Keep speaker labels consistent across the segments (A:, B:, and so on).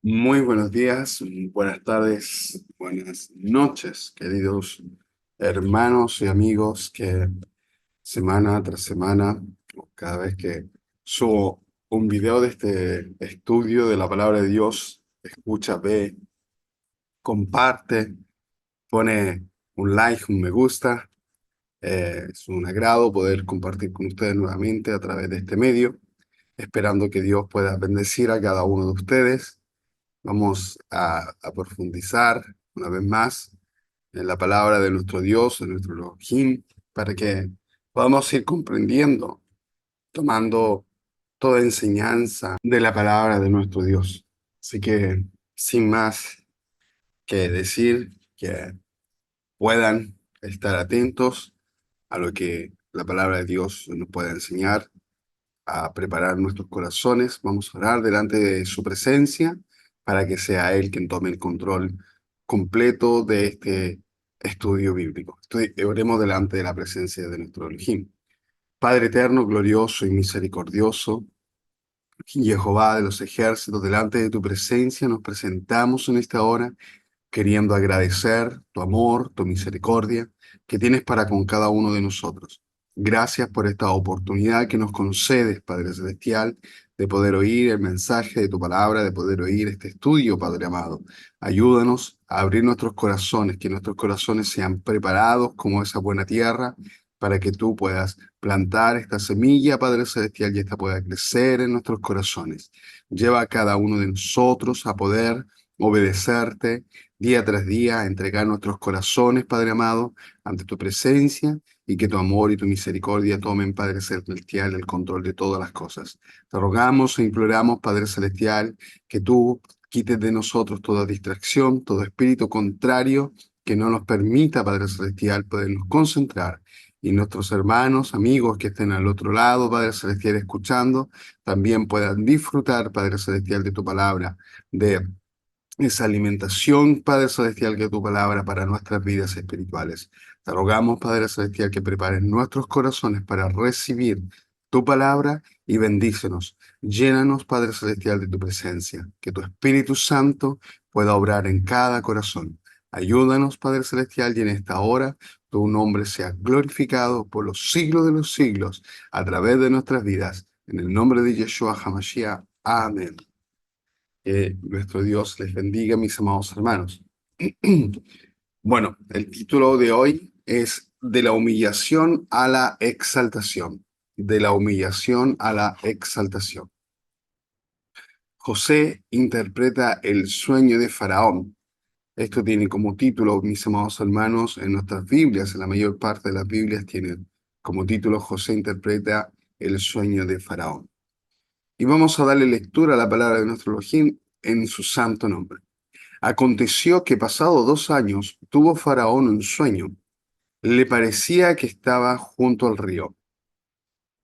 A: Muy buenos días, buenas tardes, buenas noches, queridos hermanos y amigos que semana tras semana, o cada vez que subo un video de este estudio de la palabra de Dios, escucha, ve, comparte, pone un like, un me gusta. Es un agrado poder compartir con ustedes nuevamente a través de este medio, esperando que Dios pueda bendecir a cada uno de ustedes. Vamos a profundizar una vez más en la palabra de nuestro Dios, en nuestro Elohim, para que podamos ir comprendiendo, tomando toda enseñanza de la palabra de nuestro Dios. Así que, sin más que decir, que puedan estar atentos a lo que la palabra de Dios nos puede enseñar, a preparar nuestros corazones. Vamos a orar delante de su presencia para que sea Él quien tome el control completo de este estudio bíblico. Oremos delante de la presencia de nuestro Elohim. Padre eterno, glorioso y misericordioso, Jehová de los ejércitos, delante de tu presencia nos presentamos en esta hora queriendo agradecer tu amor, tu misericordia que tienes para con cada uno de nosotros. Gracias por esta oportunidad que nos concedes, Padre Celestial, de poder oír el mensaje de tu palabra, de poder oír este estudio, Padre amado. Ayúdanos a abrir nuestros corazones, que nuestros corazones sean preparados como esa buena tierra, para que tú puedas plantar esta semilla, Padre Celestial, y esta pueda crecer en nuestros corazones. Lleva a cada uno de nosotros a poder obedecerte día tras día, entregar nuestros corazones, Padre amado, ante tu presencia y que tu amor y tu misericordia tomen, Padre Celestial, el control de todas las cosas. Te rogamos e imploramos, Padre Celestial, que tú quites de nosotros toda distracción, todo espíritu contrario que no nos permita, Padre Celestial, podernos concentrar. Y nuestros hermanos, amigos que estén al otro lado, Padre Celestial, escuchando, también puedan disfrutar, Padre Celestial, de tu palabra, de esa alimentación, Padre Celestial, que tu palabra para nuestras vidas espirituales. Te rogamos, Padre Celestial, que prepares nuestros corazones para recibir tu palabra y bendícenos. Llénanos, Padre Celestial, de tu presencia, que tu Espíritu Santo pueda obrar en cada corazón. Ayúdanos, Padre Celestial, y en esta hora tu nombre sea glorificado por los siglos de los siglos a través de nuestras vidas. En el nombre de Yeshua HaMashiach. Amén. Que nuestro Dios les bendiga, mis amados hermanos. Bueno, el título de hoy es De la humillación a la exaltación. De la humillación a la exaltación. José interpreta el sueño de Faraón. Esto tiene como título, mis amados hermanos, en nuestras Biblias, en la mayor parte de las Biblias tienen como título José interpreta el sueño de Faraón. Y vamos a darle lectura a la palabra de nuestro Elohim en su santo nombre. Aconteció que pasado 2 años tuvo Faraón un sueño. Le parecía que estaba junto al río.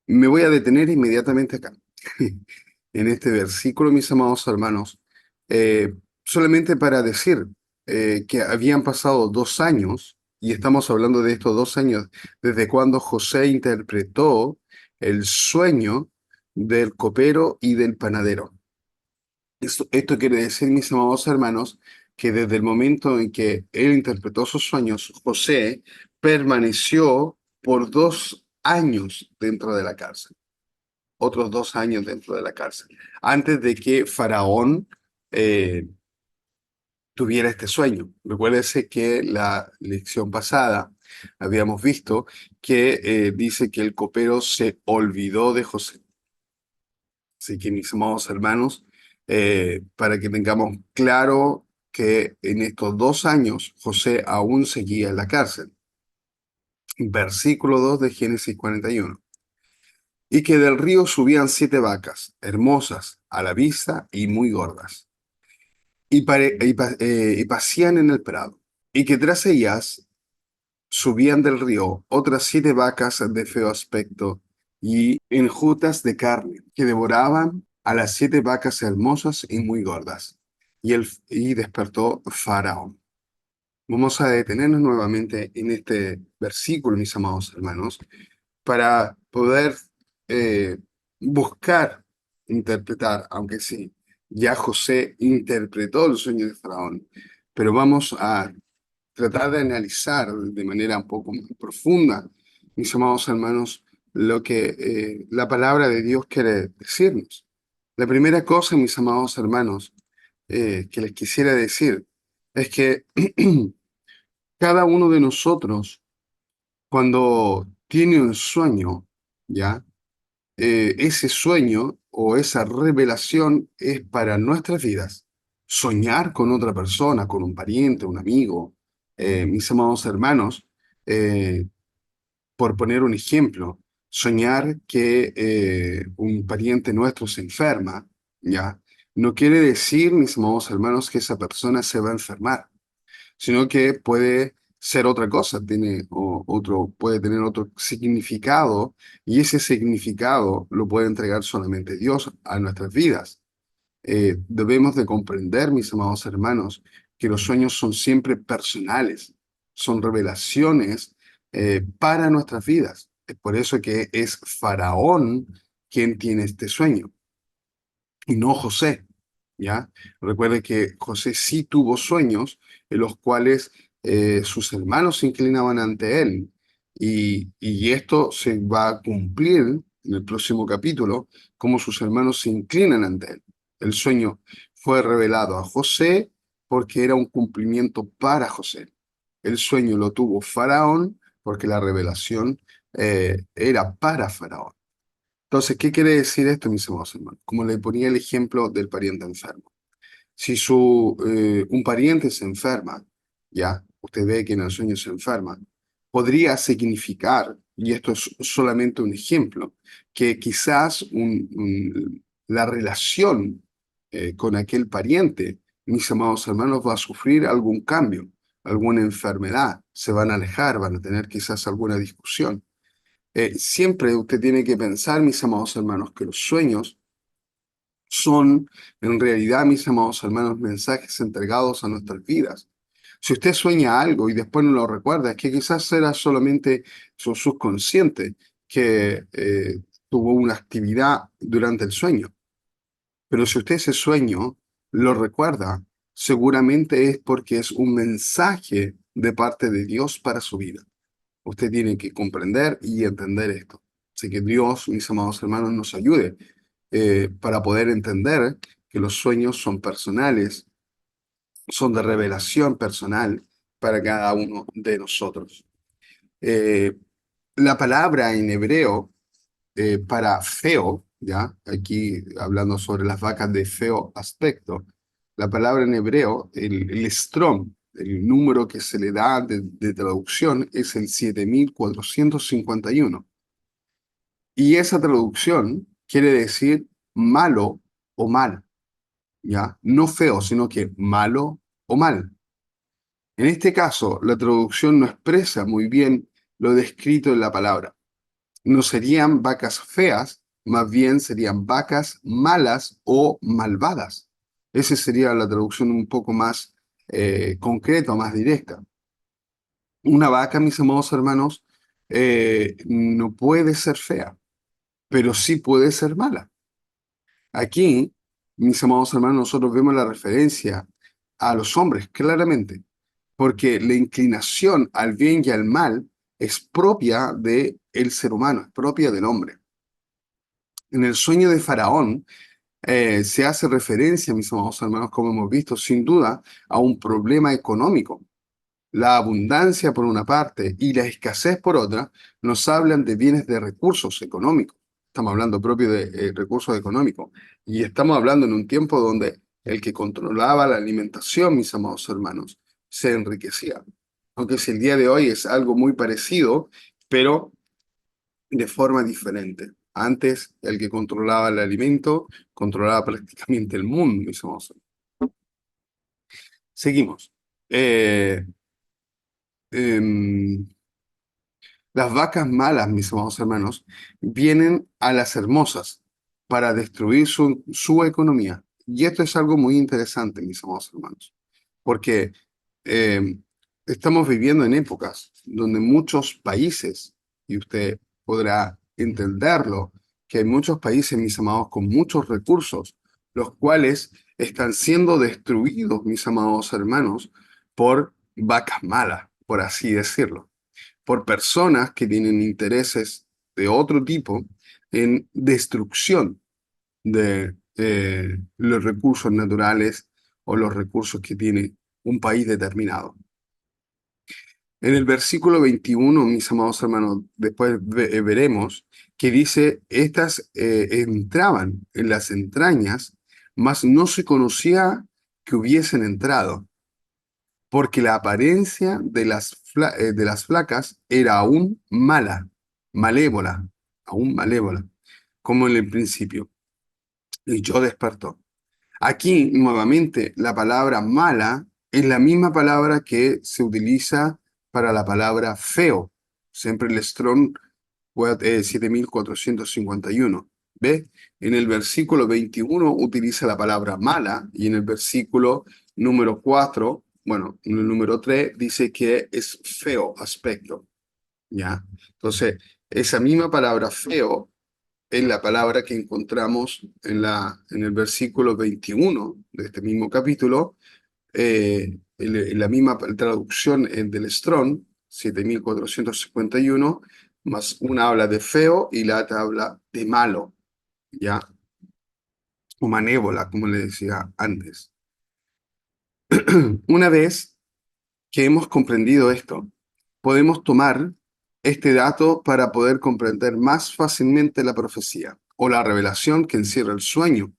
A: Me voy a detener inmediatamente acá, en este versículo, mis amados hermanos, solamente para decir que habían pasado 2 años, y estamos hablando de estos 2 años, desde cuando José interpretó el sueño del copero y del panadero. Esto quiere decir, mis amados hermanos, que desde el momento en que él interpretó sus sueños, José permaneció por 2 años dentro de la cárcel, otros 2 años dentro de la cárcel, antes de que Faraón eh, tuviera este sueño. Recuérdese que la lección pasada habíamos visto que dice que el copero se olvidó de José. Así que, mis amados hermanos, para que tengamos claro que en estos 2 años José aún seguía en la cárcel. Versículo 2 de Génesis 41. Y que del río subían 7 vacas, hermosas a la vista y muy gordas, y pacían en el prado. Y que tras ellas subían del río otras 7 vacas de feo aspecto y enjutas de carne, que devoraban a las 7 vacas hermosas y muy gordas. Y despertó Faraón. Vamos a detenernos nuevamente en este versículo, mis amados hermanos, para poder eh, buscar interpretar, aunque sí, Ya José interpretó el sueño de Faraón, pero vamos a tratar de analizar de manera un poco más profunda, mis amados hermanos, lo que la palabra de Dios quiere decirnos. La primera cosa, mis amados hermanos, que les quisiera decir es que cada uno de nosotros, cuando tiene un sueño, ¿ya? Ese sueño o esa revelación es para nuestras vidas. Soñar con otra persona, con un pariente, un amigo, mis amados hermanos, eh, por poner un ejemplo, soñar que un pariente nuestro se enferma, ¿ya? No quiere decir, mis amados hermanos, que esa persona se va a enfermar, sino que puede ser otra cosa, puede tener otro significado, y ese significado lo puede entregar solamente Dios a nuestras vidas. Debemos de comprender, mis amados hermanos, que los sueños son siempre personales, son revelaciones para nuestras vidas. Es por eso que es Faraón quien tiene este sueño y no José, ¿ya? Recuerde que José sí tuvo sueños en los cuales sus hermanos se inclinaban ante él, y esto se va a cumplir en el próximo capítulo, como sus hermanos se inclinan ante él. El sueño fue revelado a José porque era un cumplimiento para José. El sueño lo tuvo Faraón porque la revelación era para Faraón. Entonces, ¿qué quiere decir esto, mis amados hermanos? Como le ponía el ejemplo del pariente enfermo. Si un pariente se enferma, ya, usted ve que en el sueño se enferma, podría significar, y esto es solamente un ejemplo, que quizás la relación con aquel pariente, mis amados hermanos, va a sufrir algún cambio, alguna enfermedad, se van a alejar, van a tener quizás alguna discusión. Siempre usted tiene que pensar, mis amados hermanos, que los sueños son, en realidad, mis amados hermanos, mensajes entregados a nuestras vidas. Si usted sueña algo y después no lo recuerda, es que quizás era solamente su subconsciente que tuvo una actividad durante el sueño. Pero si usted ese sueño lo recuerda, seguramente es porque es un mensaje de parte de Dios para su vida. Usted tiene que comprender y entender esto. Así que Dios, mis amados hermanos, nos ayude para poder entender que los sueños son personales, son de revelación personal para cada uno de nosotros. Eh, la palabra en hebreo para feo, ¿ya? Aquí hablando sobre las vacas de feo aspecto, la palabra en hebreo, el strom, el número que se le da de traducción es el 7451. Y esa traducción quiere decir malo o mal, ¿ya? No feo, sino que malo o mal. En este caso, la traducción no expresa muy bien lo descrito en la palabra. No serían vacas feas, más bien serían vacas malas o malvadas. Esa sería la traducción un poco más concreta, más directa. Una vaca, mis amados hermanos, no puede ser fea, pero sí puede ser mala. Aquí, mis amados hermanos, nosotros vemos la referencia a los hombres claramente, porque la inclinación al bien y al mal es propia del ser humano, es propia del hombre. En el sueño de Faraón se hace referencia, mis amados hermanos, como hemos visto, sin duda, a un problema económico. La abundancia por una parte y la escasez por otra nos hablan de bienes de recursos económicos. Estamos hablando propio de recursos económicos. Y estamos hablando en un tiempo donde el que controlaba la alimentación, mis amados hermanos, se enriquecía. Aunque si el día de hoy es algo muy parecido, pero de forma diferente. Antes, el que controlaba el alimento controlaba prácticamente el mundo, mis amados hermanos. Seguimos. Eh, em, Las vacas malas, mis amados hermanos, vienen a las hermosas para destruir su economía. Y esto es algo muy interesante, mis amados hermanos, porque eh, estamos viviendo en épocas donde muchos países, y usted podrá entenderlo, que hay muchos países, mis amados, con muchos recursos, los cuales están siendo destruidos, mis amados hermanos, por vacas malas, por así decirlo, por personas que tienen intereses de otro tipo en destrucción de los recursos naturales o los recursos que tiene un país determinado. En el versículo 21, mis amados hermanos, después veremos que dice, estas entraban en las entrañas, mas no se conocía que hubiesen entrado, porque la apariencia de las flacas era aún mala, malévola, aún malévola, como en el principio. Y yo despertó. Aquí, nuevamente, la palabra mala es la misma palabra que se utiliza para la palabra feo. Siempre el Strong 7451. ¿Ve? En el versículo 21 utiliza la palabra mala y en el versículo número 4, bueno, en el número 3 dice que es feo aspecto. ¿Ya? Entonces, esa misma palabra feo es la palabra que encontramos en el versículo 21 de este mismo capítulo, en la misma traducción del Strong, 7451, más una habla de feo y la otra habla de malo, ¿ya? O manévola, como le decía antes. Una vez que hemos comprendido esto, podemos tomar este dato para poder comprender más fácilmente la profecía o la revelación que encierra el sueño.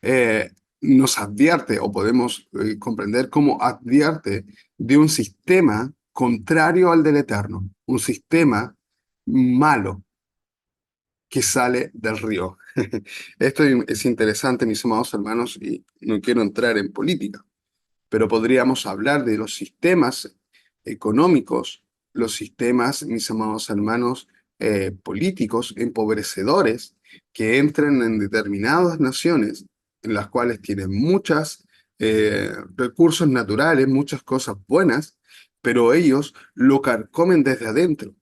A: eh, Nos advierte o podemos comprender cómo advierte de un sistema contrario al del Eterno, un sistema malo que sale del río. Esto es interesante, mis amados hermanos, y no quiero entrar en política, pero podríamos hablar de los sistemas económicos, los sistemas, mis amados hermanos, políticos empobrecedores que entran en determinadas naciones en las cuales tienen muchos recursos naturales, muchas cosas buenas, pero ellos lo carcomen desde adentro.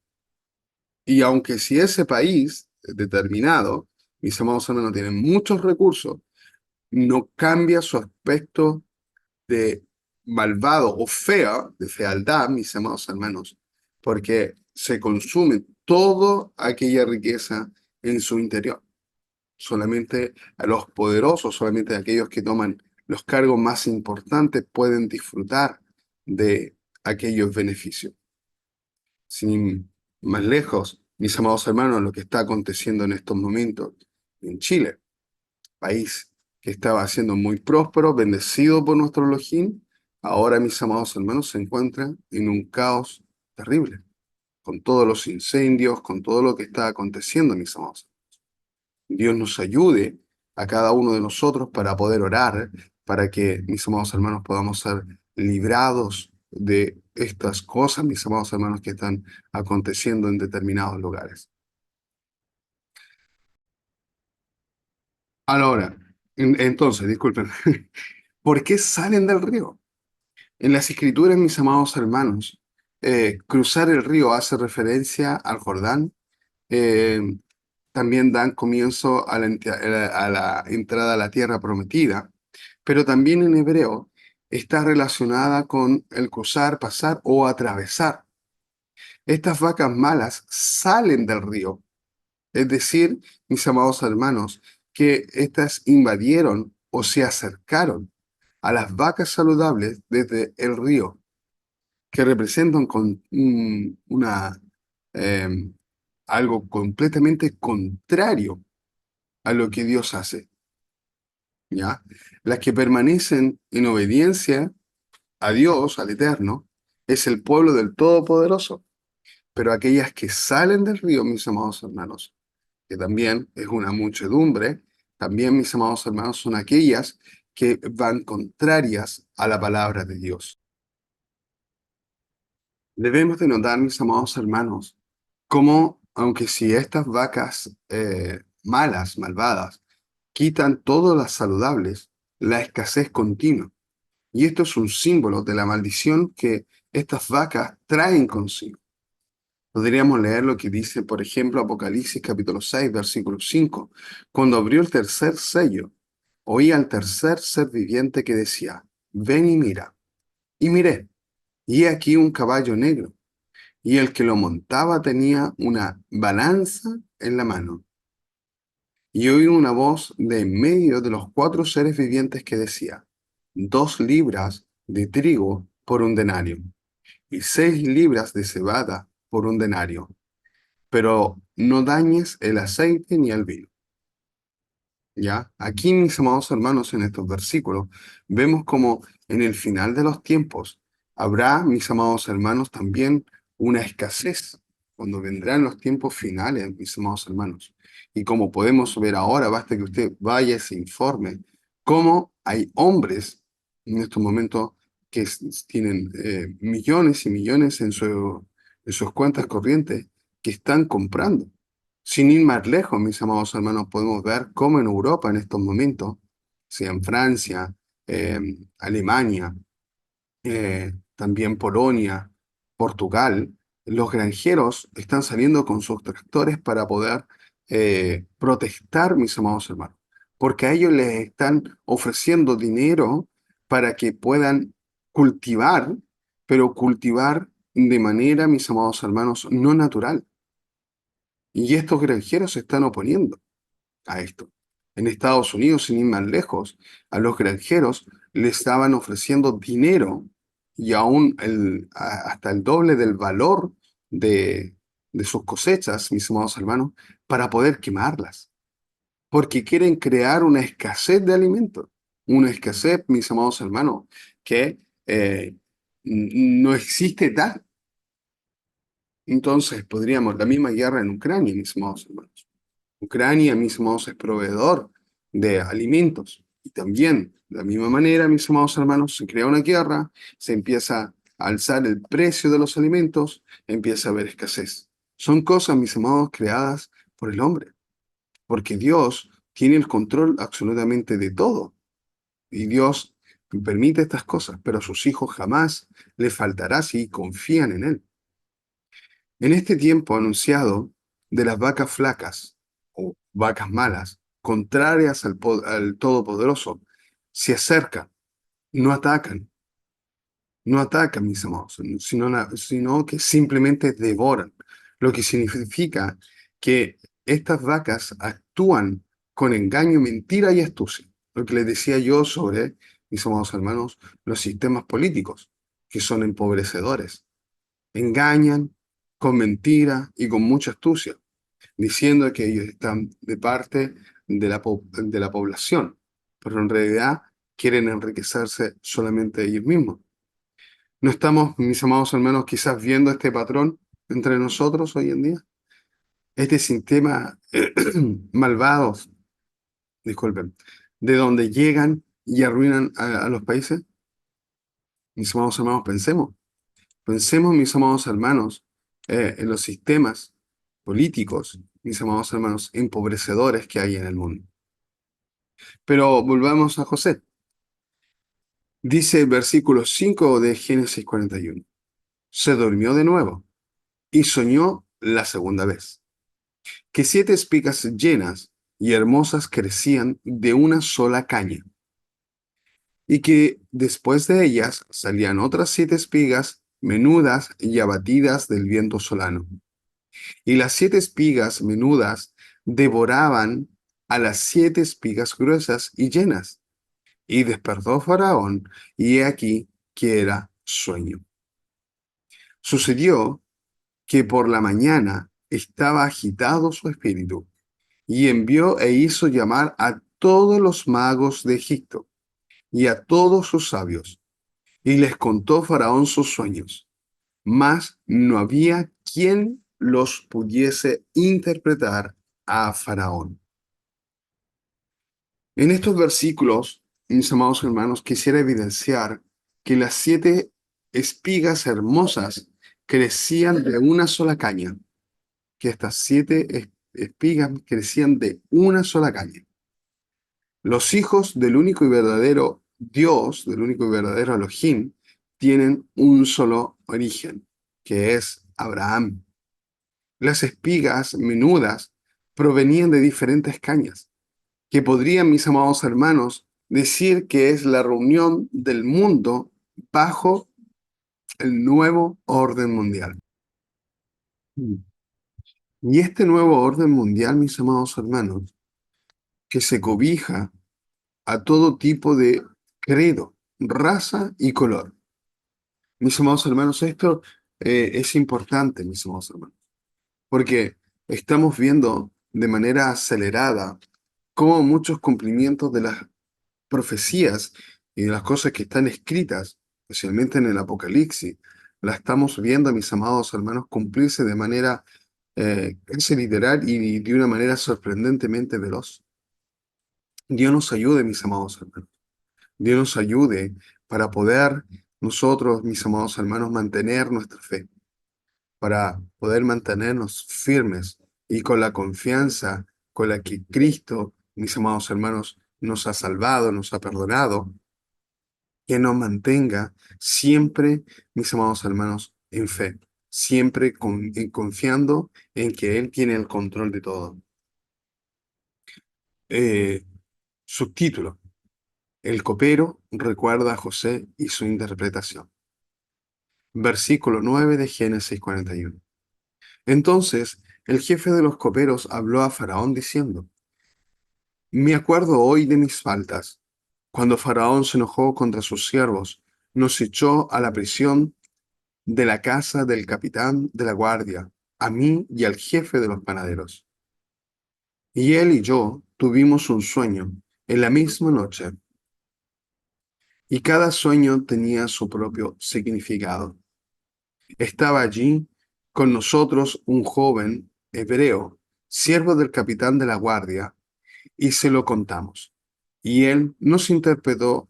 A: Y aunque si ese país determinado, mis amados hermanos, tiene muchos recursos, no cambia su aspecto de malvado o fea, de fealdad, mis amados hermanos, porque se consume toda aquella riqueza en su interior. Solamente a los poderosos, solamente aquellos que toman los cargos más importantes pueden disfrutar de aquellos beneficios. Sin más lejos, mis amados hermanos, lo que está aconteciendo en estos momentos en Chile, país que estaba siendo muy próspero, bendecido por nuestro Elohim, ahora, mis amados hermanos, se encuentra en un caos terrible, con todos los incendios, con todo lo que está aconteciendo, mis amados. Dios nos ayude a cada uno de nosotros para poder orar, para que, mis amados hermanos, podamos ser librados de estas cosas, mis amados hermanos, que están aconteciendo en determinados lugares. Ahora, entonces, disculpen, ¿por qué salen del río? En las escrituras, mis amados hermanos, cruzar el río hace referencia al Jordán. eh, También dan comienzo a a la entrada a la tierra prometida, pero también en hebreo está relacionada con el cruzar, pasar o atravesar. Estas vacas malas salen del río, es decir, mis amados hermanos, que éstas invadieron o se acercaron a las vacas saludables desde el río, que representan eh, algo completamente contrario a lo que Dios hace, ¿ya? Las que permanecen en obediencia a Dios, al Eterno, es el pueblo del Todopoderoso, pero aquellas que salen del río, mis amados hermanos, que también es una muchedumbre, también, mis amados hermanos, son aquellas que van contrarias a la palabra de Dios. Debemos de notar, mis amados hermanos, cómo, aunque si estas vacas malas, malvadas, quitan todas las saludables, la escasez continua. Y esto es un símbolo de la maldición que estas vacas traen consigo. Podríamos leer lo que dice, por ejemplo, Apocalipsis capítulo 6, versículo 5. Cuando abrió el tercer sello, oí al tercer ser viviente que decía, ven y mira. Y miré, y he aquí un caballo negro, y el que lo montaba tenía una balanza en la mano. Y oí una voz de en medio de los cuatro seres vivientes que decía, 2 libras de trigo por un denario, y 6 libras de cebada por un denario, pero no dañes el aceite ni el vino. ¿Ya? Aquí, mis amados hermanos, en estos versículos, vemos como en el final de los tiempos habrá, mis amados hermanos, también una escasez, cuando vendrán los tiempos finales, mis amados hermanos. Y como podemos ver ahora, basta que usted vaya y se informe, cómo hay hombres en estos momentos que tienen millones y millones en sus cuentas corrientes que están comprando. Sin ir más lejos, mis amados hermanos, podemos ver cómo en Europa en estos momentos, sea en Francia, eh, Alemania, también Polonia, Portugal, los granjeros están saliendo con sus tractores para poder protestar, mis amados hermanos, porque a ellos les están ofreciendo dinero para que puedan cultivar, pero cultivar de manera, mis amados hermanos, no natural. Y estos granjeros se están oponiendo a esto. En Estados Unidos, sin ir más lejos, a los granjeros les estaban ofreciendo dinero y aún hasta el doble del valor de sus cosechas, mis amados hermanos, para poder quemarlas, porque quieren crear una escasez de alimentos, una escasez, mis amados hermanos, que no existe tal. Entonces, podríamos, la misma guerra en Ucrania, mis amados hermanos. Ucrania, mis amados, es proveedor de alimentos. Y también, de la misma manera, mis amados hermanos, se crea una guerra, se empieza a alzar el precio de los alimentos, empieza a haber escasez. Son cosas, mis amados, creadas por el hombre, porque Dios tiene el control absolutamente de todo. Y Dios permite estas cosas, pero a sus hijos jamás les faltará si confían en Él. En este tiempo anunciado de las vacas flacas o vacas malas, contrarias al Todopoderoso, se acercan, no atacan, no atacan, mis amados, sino que simplemente devoran, lo que significa que estas vacas actúan con engaño, mentira y astucia. Lo que les decía yo sobre, mis amados hermanos, los sistemas políticos, que son empobrecedores. Engañan con mentira y con mucha astucia, diciendo que ellos están de parte de la población, pero en realidad quieren enriquecerse solamente ellos mismos. ¿No estamos, mis amados hermanos, quizás viendo este patrón entre nosotros hoy en día? Este sistema malvados, disculpen, de donde llegan y arruinan a los países. Mis amados hermanos, pensemos. Pensemos, mis amados hermanos, en los sistemas políticos, mis amados hermanos, empobrecedores que hay en el mundo. Pero volvamos a José. Dice el versículo 5 de Génesis 41. Se durmió de nuevo y soñó la segunda vez, que 7 espigas llenas y hermosas crecían de una sola caña, y que después de ellas salían otras 7 espigas menudas y abatidas del viento solano. Y las 7 espigas menudas devoraban a las 7 espigas gruesas y llenas. Y despertó Faraón, y he aquí que era sueño. Sucedió que por la mañana estaba agitado su espíritu, y envió e hizo llamar a todos los magos de Egipto y a todos sus sabios, y les contó Faraón sus sueños, mas no había quien los pudiese interpretar a Faraón. En estos versículos, mis amados hermanos, quisiera evidenciar que las 7 espigas hermosas crecían de una sola caña, que estas 7 espigas crecían de una sola caña. Los hijos del único y verdadero Dios, del único y verdadero Elohim, tienen un solo origen, que es Abraham. Las espigas menudas provenían de diferentes cañas, que podrían, mis amados hermanos, decir que es la reunión del mundo bajo el nuevo orden mundial. Y este nuevo orden mundial, mis amados hermanos, que se cobija a todo tipo de credo, raza y color. Mis amados hermanos, esto es importante, mis amados hermanos, porque estamos viendo de manera acelerada cómo muchos cumplimientos de las profecías y de las cosas que están escritas, especialmente en el Apocalipsis, la estamos viendo, mis amados hermanos, cumplirse de manera casi literal y de una manera sorprendentemente veloz. Dios nos ayude, mis amados hermanos. Dios nos ayude para poder nosotros, mis amados hermanos, mantener nuestra fe, para poder mantenernos firmes y con la confianza con la que Cristo, mis amados hermanos, nos ha salvado, nos ha perdonado, que nos mantenga siempre, mis amados hermanos, en fe, siempre confiando en que Él tiene el control de todo. Subtítulo: El copero recuerda a José y su interpretación. Versículo 9 de Génesis 41. Entonces el jefe de los coperos habló a Faraón diciendo: Me acuerdo hoy de mis faltas, cuando Faraón se enojó contra sus siervos, nos echó a la prisión de la casa del capitán de la guardia, a mí y al jefe de los panaderos. Y él y yo tuvimos un sueño en la misma noche, y cada sueño tenía su propio significado. Estaba allí con nosotros un joven hebreo, siervo del capitán de la guardia, y se lo contamos. Y él nos interpretó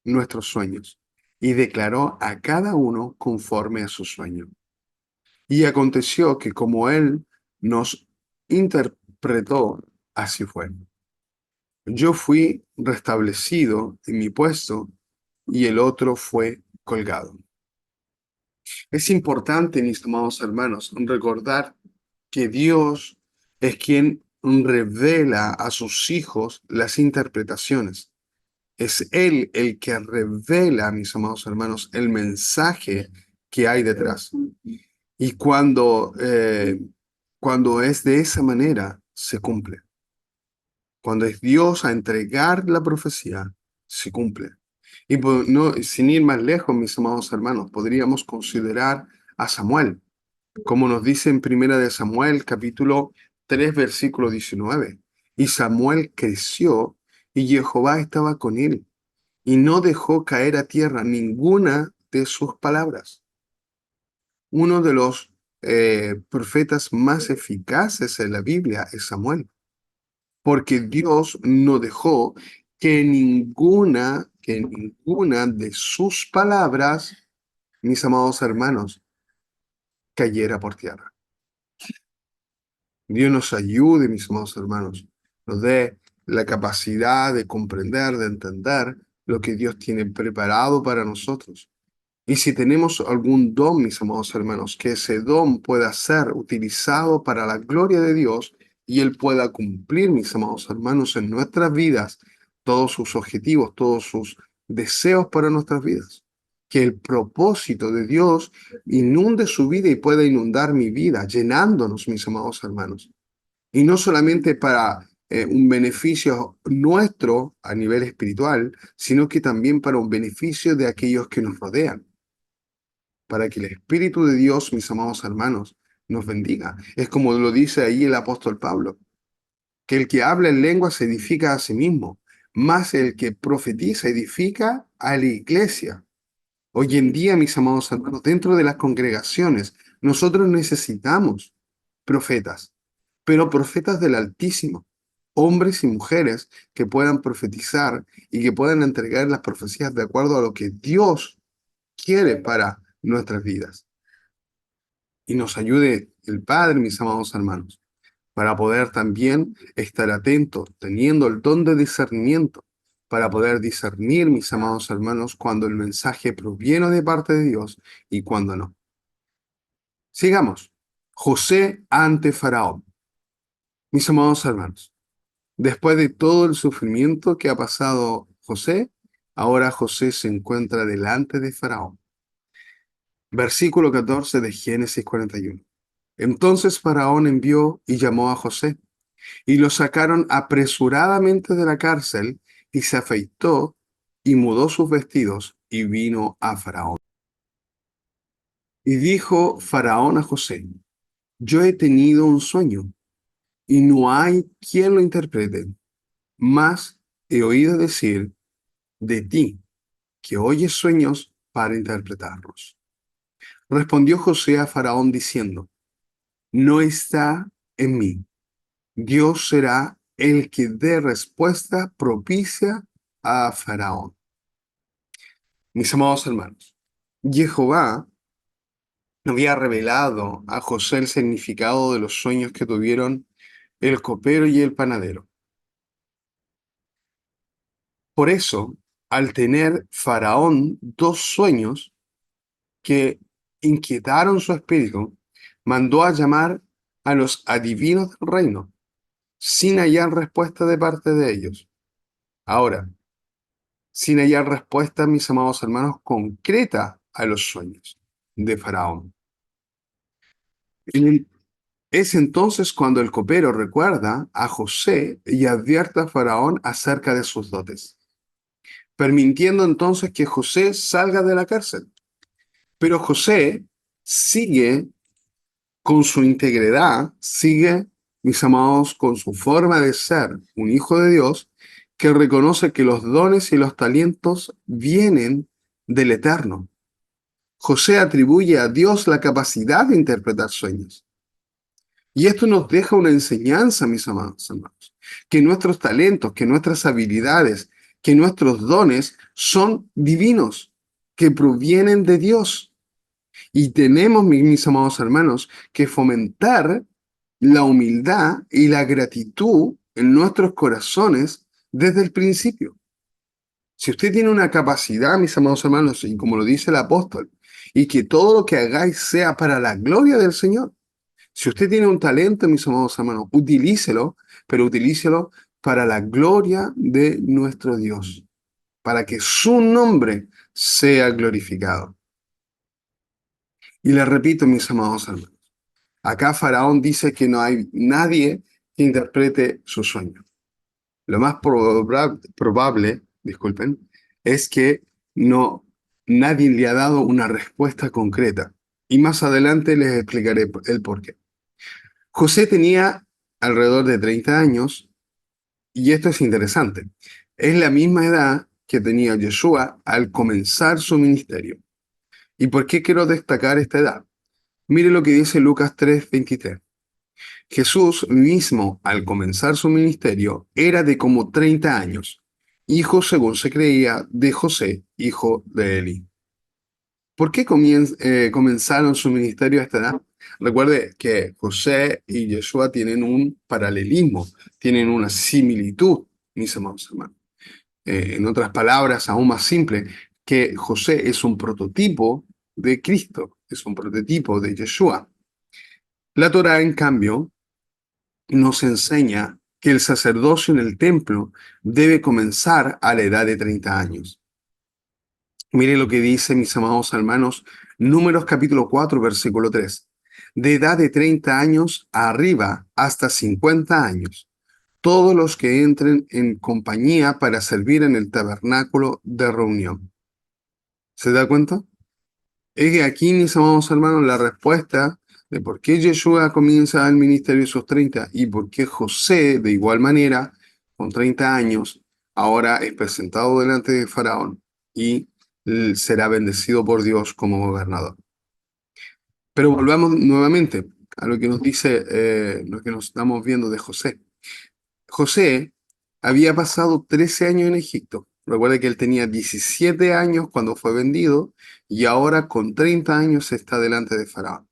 A: nuestros sueños y declaró a cada uno conforme a su sueño. Y aconteció que como él nos interpretó, así fue. Yo fui restablecido en mi puesto y el otro fue colgado. Es importante, mis amados hermanos, recordar que Dios es quien revela a sus hijos las interpretaciones. Es Él el que revela, mis amados hermanos, el mensaje que hay detrás. Y cuando es de esa manera, se cumple. Cuando es Dios a entregar la profecía, se cumple. Y no, sin ir más lejos, mis amados hermanos, podríamos considerar a Samuel, como nos dice en Primera de Samuel, capítulo 3, versículo 19. Y Samuel creció y Jehová estaba con él, y no dejó caer a tierra ninguna de sus palabras. Uno de los profetas más eficaces en la Biblia es Samuel, porque Dios no dejó que ninguna de sus palabras, mis amados hermanos, cayera por tierra. Dios nos ayude, mis amados hermanos, nos dé la capacidad de comprender, de entender lo que Dios tiene preparado para nosotros. Y si tenemos algún don, mis amados hermanos, que ese don pueda ser utilizado para la gloria de Dios y Él pueda cumplir, mis amados hermanos, en nuestras vidas todos sus objetivos, todos sus deseos para nuestras vidas. Que el propósito de Dios inunde su vida y pueda inundar mi vida, llenándonos, mis amados hermanos. Y no solamente para un beneficio nuestro a nivel espiritual, sino que también para un beneficio de aquellos que nos rodean, para que el Espíritu de Dios, mis amados hermanos, nos bendiga. Es como lo dice ahí el apóstol Pablo, que el que habla en lengua se edifica a sí mismo, más el que profetiza edifica a la iglesia. Hoy en día, mis amados hermanos, dentro de las congregaciones, nosotros necesitamos profetas, pero profetas del Altísimo, hombres y mujeres que puedan profetizar y que puedan entregar las profecías de acuerdo a lo que Dios quiere para nuestras vidas. Y nos ayude el Padre, mis amados hermanos, para poder también estar atentos, teniendo el don de discernimiento, para poder discernir, mis amados hermanos, cuando el mensaje proviene de parte de Dios y cuando no. Sigamos. José ante Faraón. Mis amados hermanos, después de todo el sufrimiento que ha pasado José, ahora José se encuentra delante de Faraón. Versículo 14 de Génesis 41. Entonces Faraón envió y llamó a José, y lo sacaron apresuradamente de la cárcel, y se afeitó y mudó sus vestidos, y vino a Faraón. Y dijo Faraón a José, yo he tenido un sueño, y no hay quien lo interprete, mas he oído decir de ti, que oyes sueños para interpretarlos. Respondió José a Faraón diciendo, no está en mí. Dios será el que dé respuesta propicia a Faraón. Mis amados hermanos, Jehová había revelado a José el significado de los sueños que tuvieron el copero y el panadero. Por eso, al tener Faraón dos sueños que inquietaron su espíritu, mandó a llamar a los adivinos del reino, sin hallar respuesta de parte de ellos. Ahora, sin hallar respuesta, mis amados hermanos, concreta a los sueños de Faraón. Es entonces cuando el copero recuerda a José y advierte a Faraón acerca de sus dotes, permitiendo entonces que José salga de la cárcel. Pero José sigue con su integridad, sigue, mis amados, con su forma de ser un hijo de Dios, que reconoce que los dones y los talentos vienen del Eterno. José atribuye a Dios la capacidad de interpretar sueños. Y esto nos deja una enseñanza, mis amados hermanos, que nuestros talentos, que nuestras habilidades, que nuestros dones son divinos, que provienen de Dios. Y tenemos, mis amados hermanos, que fomentar la humildad y la gratitud en nuestros corazones desde el principio. Si usted tiene una capacidad, mis amados hermanos, y como lo dice el apóstol, y que todo lo que hagáis sea para la gloria del Señor. Si usted tiene un talento, mis amados hermanos, utilícelo, pero utilícelo para la gloria de nuestro Dios, para que su nombre sea glorificado. Y le repito, mis amados hermanos, acá Faraón dice que no hay nadie que interprete su sueño. Lo más probable, disculpen, es que nadie le ha dado una respuesta concreta. Y más adelante les explicaré el porqué. José tenía alrededor de 30 años, y esto es interesante. Es la misma edad que tenía Yeshua al comenzar su ministerio. ¿Y por qué quiero destacar esta edad? Mire lo que dice Lucas 3:23. Jesús mismo, al comenzar su ministerio, era de como 30 años, hijo, según se creía, de José, hijo de Eli. ¿Por qué comenzaron su ministerio a esta edad? Recuerde que José y Yeshua tienen un paralelismo, tienen una similitud, mis amados hermanos. En otras palabras, aún más simple, que José es un prototipo de Cristo, es un prototipo de Yeshua. La Torá, en cambio, nos enseña que el sacerdocio en el templo debe comenzar a la edad de 30 años. Mire lo que dice, mis amados hermanos, Números capítulo 4, versículo 3. De edad de 30 años arriba hasta 50 años, todos los que entren en compañía para servir en el tabernáculo de reunión. ¿Se da cuenta? Es que aquí, mis amados hermanos, la respuesta de por qué Yeshua comienza el ministerio de sus 30 y por qué José, de igual manera, con 30 años, ahora es presentado delante de Faraón y será bendecido por Dios como gobernador. Pero volvamos nuevamente a lo que nos dice, lo que nos estamos viendo de José. José había pasado 13 años en Egipto. Recuerda que él tenía 17 años cuando fue vendido y ahora con 30 años está delante de Faraón.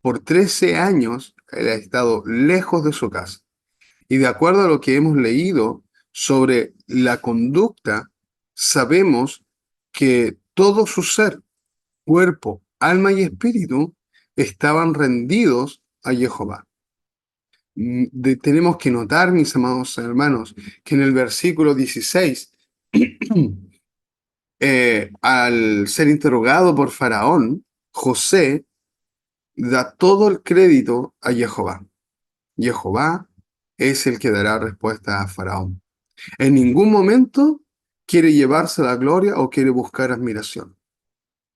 A: Por 13 años él ha estado lejos de su casa. Y de acuerdo a lo que hemos leído sobre la conducta, sabemos que todo su ser, cuerpo, alma y espíritu estaban rendidos a Jehová. Tenemos que notar, mis amados hermanos, que en el versículo 16, al ser interrogado por Faraón, José da todo el crédito a Jehová. Jehová es el que dará respuesta a Faraón. En ningún momento quiere llevarse la gloria o quiere buscar admiración.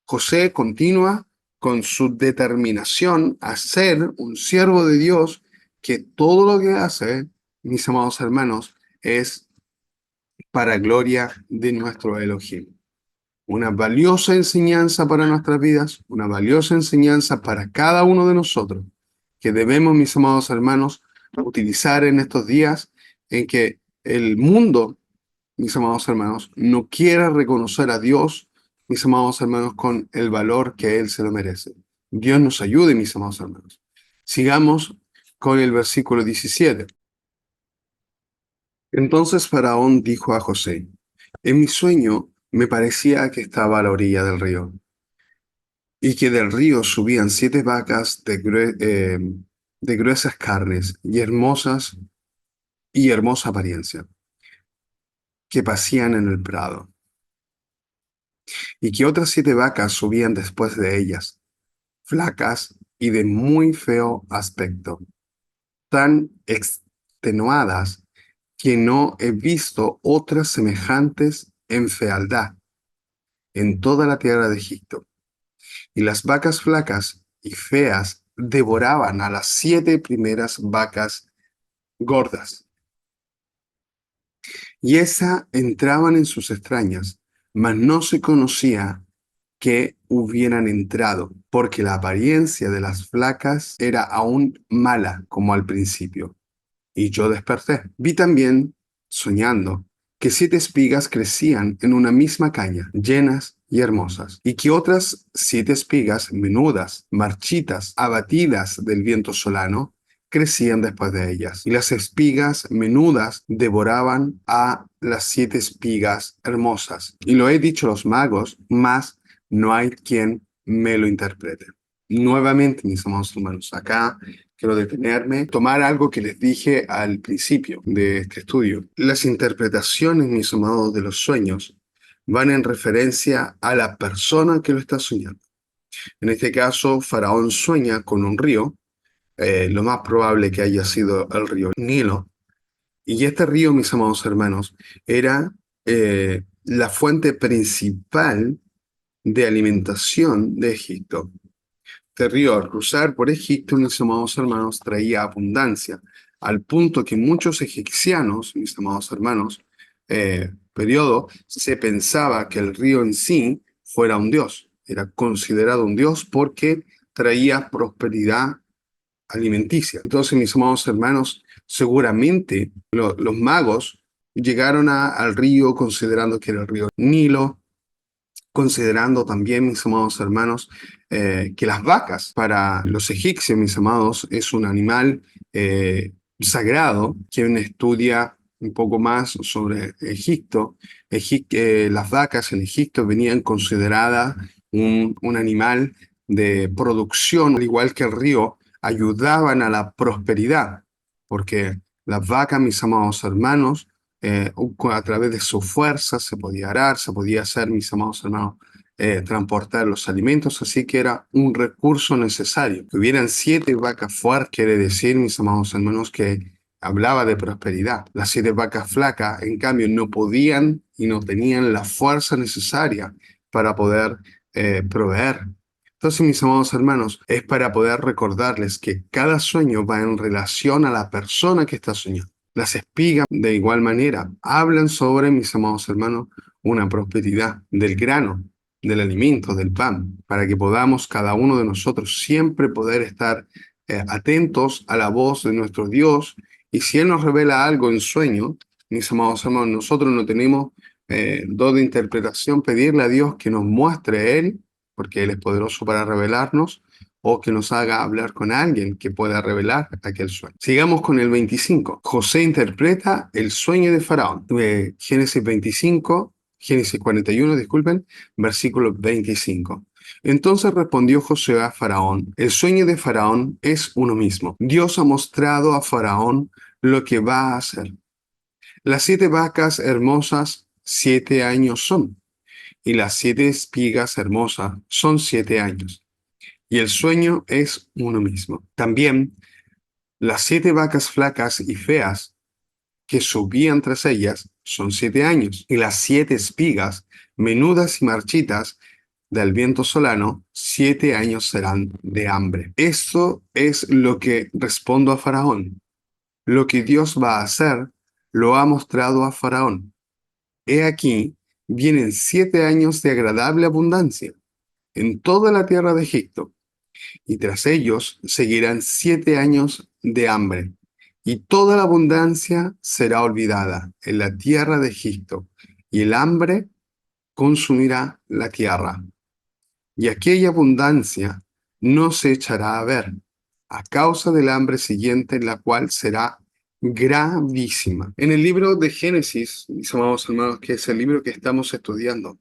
A: José continúa con su determinación a ser un siervo de Dios, que todo lo que hace, mis amados hermanos, es para gloria de nuestro Elohim. Una valiosa enseñanza para nuestras vidas, una valiosa enseñanza para cada uno de nosotros, que debemos, mis amados hermanos, utilizar en estos días en que el mundo, mis amados hermanos, no quiera reconocer a Dios, mis amados hermanos, con el valor que Él se lo merece. Dios nos ayude, mis amados hermanos. Sigamos con el versículo 17. Entonces Faraón dijo a José: en mi sueño me parecía que estaba a la orilla del río, y que del río subían 7 vacas de gruesas carnes y hermosa apariencia, que pacían en el prado, y que otras 7 vacas subían después de ellas, flacas y de muy feo aspecto, tan extenuadas que no he visto otras semejantes en fealdad en toda la tierra de Egipto. Y las vacas flacas y feas devoraban a las 7 primeras vacas gordas, y esa entraban en sus extrañas, mas no se conocía que hubieran entrado, porque la apariencia de las flacas era aún mala como al principio. Y yo desperté. Vi también, soñando, que 7 espigas crecían en una misma caña, llenas y hermosas, y que otras 7 espigas menudas, marchitas, abatidas del viento solano, crecían después de ellas. Y las espigas menudas devoraban a las 7 espigas hermosas. Y lo he dicho a los magos, mas no hay quien me lo interprete. Nuevamente, mis amados hermanos, acá quiero detenerme, tomar algo que les dije al principio de este estudio. Las interpretaciones, mis amados, de los sueños van en referencia a la persona que lo está soñando. En este caso, Faraón sueña con un río, lo más probable que haya sido el río Nilo, y este río, mis amados hermanos, era la fuente principal de alimentación de Egipto. Este río, al cruzar por Egipto, mis amados hermanos, traía abundancia, al punto que muchos egipcianos, mis amados hermanos, periodo, se pensaba que el río en sí fuera un dios. Era considerado un dios porque traía prosperidad alimenticia. Entonces, mis amados hermanos, seguramente los magos llegaron al río considerando que era el río Nilo, considerando también, mis amados hermanos, que las vacas para los egipcios, mis amados, es un animal sagrado. Quien estudia un poco más sobre Egipto, las vacas en Egipto venían consideradas un animal de producción, al igual que el río, ayudaban a la prosperidad, porque las vacas, mis amados hermanos, a través de su fuerza se podía arar, se podía hacer, mis amados hermanos, transportar los alimentos, así que era un recurso necesario. Que hubieran 7 vacas fuertes, quiere decir, mis amados hermanos, que hablaba de prosperidad. Las 7 vacas flacas, en cambio, no podían y no tenían la fuerza necesaria para poder proveer. Entonces, mis amados hermanos, es para poder recordarles que cada sueño va en relación a la persona que está soñando. Las espigas, de igual manera, hablan sobre, mis amados hermanos, una prosperidad del grano, del alimento, del pan, para que podamos cada uno de nosotros siempre poder estar atentos a la voz de nuestro Dios. Y si Él nos revela algo en sueño, mis amados hermanos, nosotros no tenemos don de interpretación, pedirle a Dios que nos muestre Él, porque Él es poderoso para revelarnos, o que nos haga hablar con alguien que pueda revelar aquel sueño. Sigamos con el 25. José interpreta el sueño de Faraón. Génesis 25, Génesis 41, disculpen, versículo 25. Entonces respondió José a Faraón: el sueño de Faraón es uno mismo. Dios ha mostrado a Faraón lo que va a hacer. Las 7 vacas hermosas 7 años son, y las 7 espigas hermosas son 7 años. Y el sueño es uno mismo. También las 7 vacas flacas y feas que subían tras ellas son 7 años. Y las 7 espigas menudas y marchitas del viento solano, 7 años serán de hambre. Esto es lo que respondo a Faraón. Lo que Dios va a hacer, lo ha mostrado a Faraón. He aquí, vienen 7 años de agradable abundancia en toda la tierra de Egipto, y tras ellos seguirán 7 años de hambre, y toda la abundancia será olvidada en la tierra de Egipto, y el hambre consumirá la tierra. Y aquella abundancia no se echará a ver, a causa del hambre siguiente, la cual será gravísima. En el libro de Génesis, mis amados hermanos, que es el libro que estamos estudiando,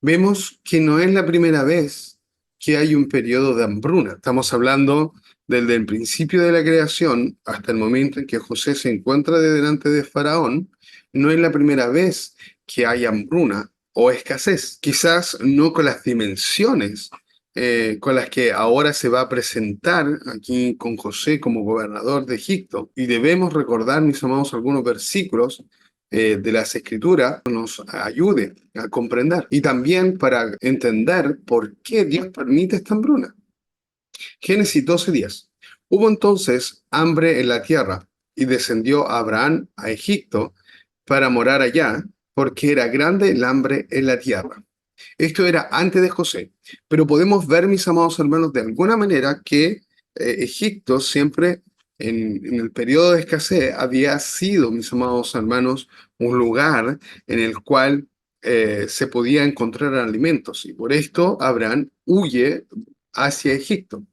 A: vemos que no es la primera vez que hay un periodo de hambruna. Estamos hablando desde el principio de la creación hasta el momento en que José se encuentra delante de Faraón. No es la primera vez que hay hambruna o escasez. Quizás no con las dimensiones con las que ahora se va a presentar aquí con José como gobernador de Egipto. Y debemos recordar, mis amados, algunos versículos de las Escrituras nos ayude a comprender y también para entender por qué Dios permite esta hambruna. Génesis 12:10. Hubo entonces hambre en la tierra y descendió Abraham a Egipto para morar allá, porque era grande el hambre en la tierra. Esto era antes de José, pero podemos ver, mis amados hermanos, de alguna manera que Egipto siempre en el periodo de escasez había sido, mis amados hermanos, un lugar en el cual se podía encontrar alimentos, y por esto Abraham huye hacia Egipto.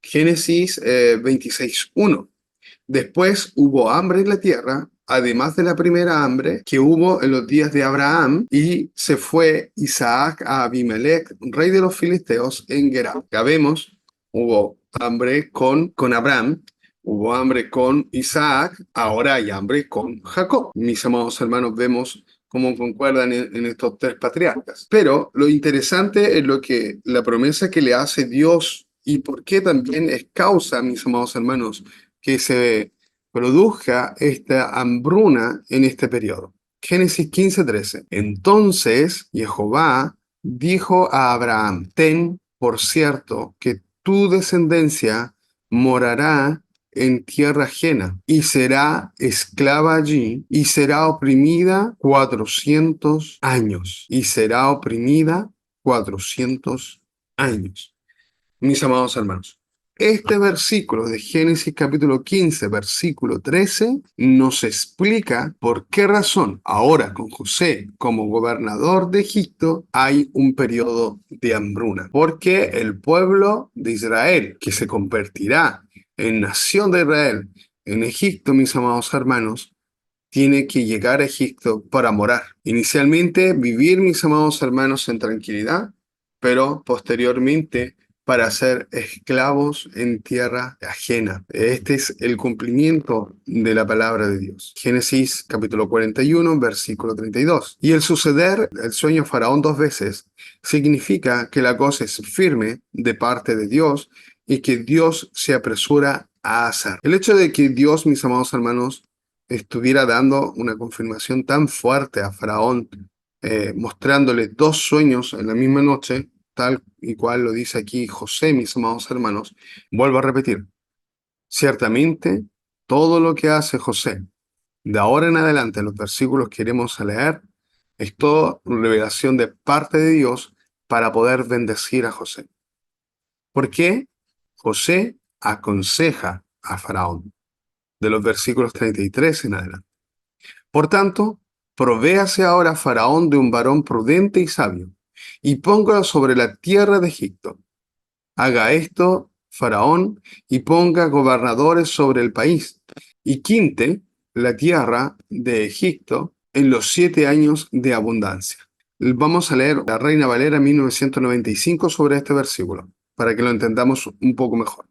A: Génesis 26:1. Después hubo hambre en la tierra, además de la primera hambre que hubo en los días de Abraham, y se fue Isaac a Abimelech, rey de los filisteos, en Gerar. Ya vemos, hubo hambre con Abraham, hubo hambre con Isaac, ahora hay hambre con Jacob. Mis amados hermanos, vemos cómo concuerdan en estos 3 patriarcas. Pero lo interesante es lo que la promesa que le hace Dios y por qué también es causa, mis amados hermanos, que se produzca esta hambruna en este periodo. Génesis 15:13. Entonces Jehová dijo a Abraham: ten por cierto que tu descendencia morará en tierra ajena y será esclava allí y será oprimida 400 años. Y será oprimida 400 años. Mis amados hermanos, este versículo de Génesis capítulo 15, versículo 13, nos explica por qué razón ahora con José como gobernador de Egipto hay un periodo de hambruna. Porque el pueblo de Israel, que se convertirá en nación de Israel en Egipto, mis amados hermanos, tiene que llegar a Egipto para morar. Inicialmente vivir, mis amados hermanos, en tranquilidad, pero posteriormente para ser esclavos en tierra ajena. Este es el cumplimiento de la palabra de Dios. Génesis capítulo 41, versículo 32. Y el suceder el sueño Faraón 2 veces significa que la cosa es firme de parte de Dios y que Dios se apresura a hacer. El hecho de que Dios, mis amados hermanos, estuviera dando una confirmación tan fuerte a Faraón, mostrándole 2 sueños en la misma noche, tal y cual lo dice aquí José, mis amados hermanos. Vuelvo a repetir, ciertamente todo lo que hace José de ahora en adelante, los versículos que iremos a leer, es toda revelación de parte de Dios para poder bendecir a José. ¿Por qué? José aconseja a Faraón, de los versículos 33 en adelante. Por tanto, provéase ahora Faraón de un varón prudente y sabio, y póngalo sobre la tierra de Egipto. Haga esto Faraón, y ponga gobernadores sobre el país, y quinte la tierra de Egipto en los 7 años de abundancia. Vamos a leer la Reina Valera 1995 sobre este versículo, para que lo entendamos un poco mejor.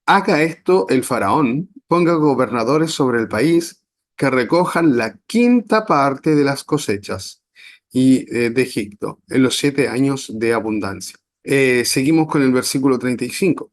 A: Haga esto el faraón, ponga gobernadores sobre el país que recojan la quinta parte de las cosechas de Egipto en los 7 años de abundancia. Seguimos con el versículo 35.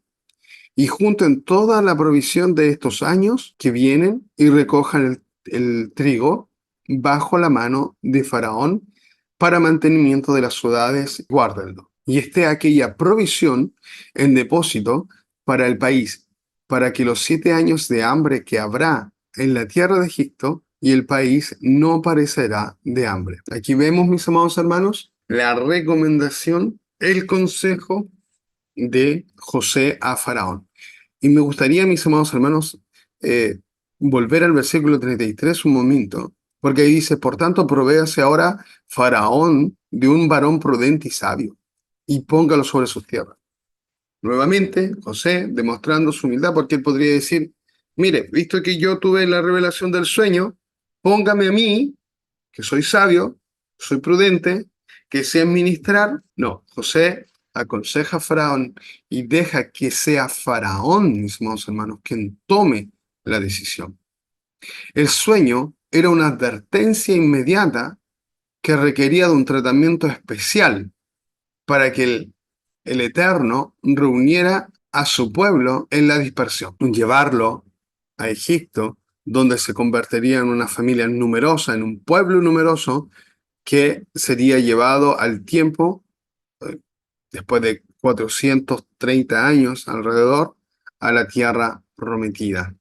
A: Y junten toda la provisión de estos años que vienen y recojan el trigo bajo la mano de Faraón para mantenimiento de las ciudades, guárdenlo. Y esté aquella provisión en depósito para el país, para que los 7 años de hambre que habrá en la tierra de Egipto y el país no parecerá de hambre. Aquí vemos, mis amados hermanos, la recomendación, el consejo de José a Faraón. Y me gustaría, mis amados hermanos, eh, volver al versículo 33 un momento, porque ahí dice, por tanto, provéase ahora Faraón de un varón prudente y sabio, y póngalo sobre sus tierras. Nuevamente, José, demostrando su humildad, porque él podría decir, mire, visto que yo tuve la revelación del sueño, póngame a mí, que soy sabio, soy prudente, que sé administrar. No, José aconseja a Faraón y deja que sea Faraón, mis amados hermanos, quien tome la decisión. El sueño era una advertencia inmediata que requería de un tratamiento especial para que el Eterno reuniera a su pueblo en la dispersión, llevarlo a Egipto, donde se convertiría en una familia numerosa, en un pueblo numeroso, que sería llevado al tiempo, eh, después de 430 años alrededor, a la tierra prometida.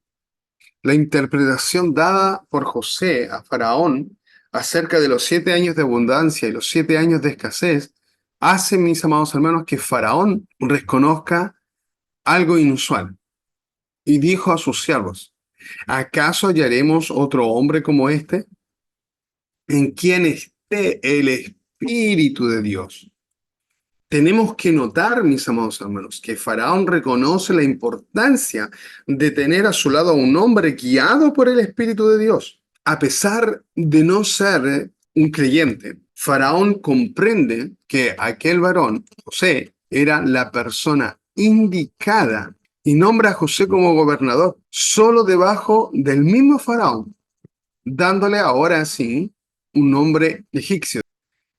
A: La interpretación dada por José a Faraón acerca de los 7 años de abundancia y los 7 años de escasez hace, mis amados hermanos, que Faraón reconozca algo inusual y dijo a sus siervos, ¿acaso hallaremos otro hombre como este en quien esté el Espíritu de Dios? Tenemos que notar, mis amados hermanos, que Faraón reconoce la importancia de tener a su lado a un hombre guiado por el Espíritu de Dios. A pesar de no ser un creyente, Faraón comprende que aquel varón, José, era la persona indicada y nombra a José como gobernador, solo debajo del mismo Faraón, dándole ahora sí un nombre egipcio.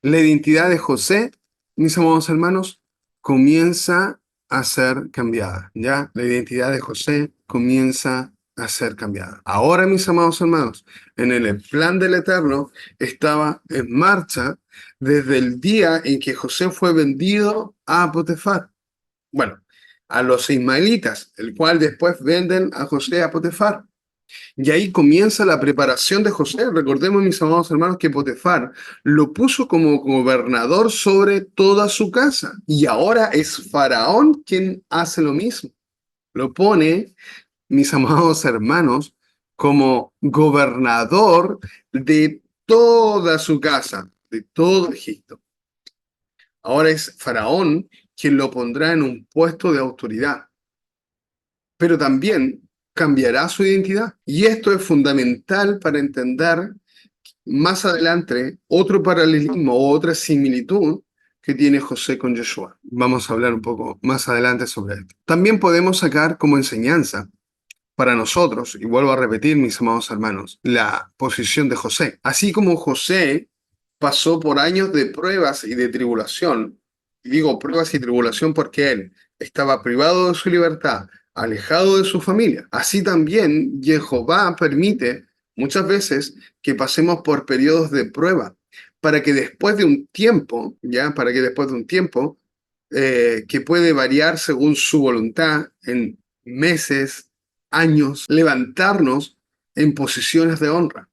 A: La identidad de José, mis amados hermanos, comienza a ser cambiada, ¿ya? La identidad de José comienza a ser cambiada. Ahora, mis amados hermanos, en el plan del Eterno estaba en marcha desde el día en que José fue vendido a Potifar. Bueno, a los ismaelitas, el cual después venden a José a Potifar. Y ahí comienza la preparación de José. Recordemos, mis amados hermanos, que Potifar lo puso como gobernador sobre toda su casa. Y ahora es Faraón quien hace lo mismo. Lo pone, mis amados hermanos, como gobernador de toda su casa, de todo Egipto. Ahora es Faraón quien lo pondrá en un puesto de autoridad. Pero también cambiará su identidad. Y esto es fundamental para entender más adelante otro paralelismo o otra similitud que tiene José con Yeshua. Vamos a hablar un poco más adelante sobre esto. También podemos sacar como enseñanza para nosotros, y vuelvo a repetir, mis amados hermanos, la posición de José. Así como José pasó por años de pruebas y de tribulación, y digo pruebas y tribulación porque él estaba privado de su libertad, alejado de su familia. Así también Jehová permite muchas veces que pasemos por periodos de prueba, para que después de un tiempo, ya, para que después de un tiempo, que puede variar según su voluntad en meses, años, levantarnos en posiciones de honra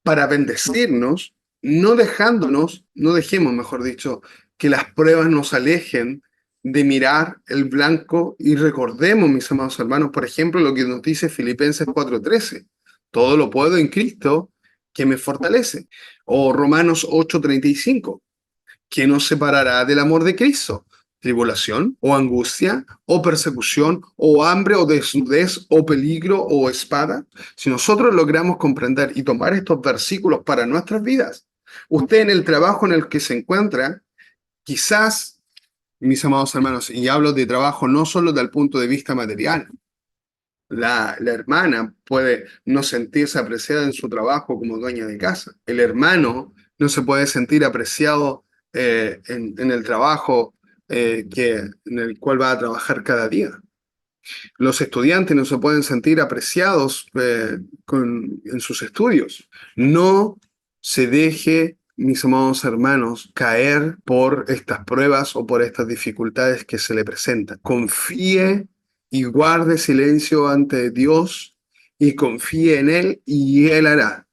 A: para bendecirnos, no dejándonos, no dejemos, mejor dicho, que las pruebas nos alejen de mirar el blanco y recordemos, mis amados hermanos, por ejemplo, lo que nos dice Filipenses 4:13. Todo lo puedo en Cristo que me fortalece. O Romanos 8:35. ¿Qué nos separará del amor de Cristo? ¿Tribulación o angustia o persecución o hambre o desnudez o peligro o espada? Si nosotros logramos comprender y tomar estos versículos para nuestras vidas, Usted en el trabajo en el que se encuentra, quizás, mis amados hermanos, y hablo de trabajo no solo desde el punto de vista material, la hermana puede no sentirse apreciada en su trabajo como dueña de casa. El hermano no se puede sentir apreciado en el trabajo en el cual va a trabajar cada día. Los estudiantes no se pueden sentir apreciados en sus estudios. No se deje, mis amados hermanos, caer por estas pruebas o por estas dificultades que se le presentan. Confíe y guarde silencio ante Dios y confíe en Él y Él hará.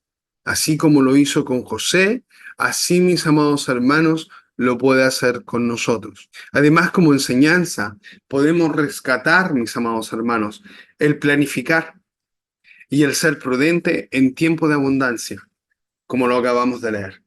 A: Así como lo hizo con José, así, mis amados hermanos, lo puede hacer con nosotros. Además, como enseñanza, podemos rescatar, mis amados hermanos, el planificar y el ser prudente en tiempo de abundancia, como lo acabamos de leer.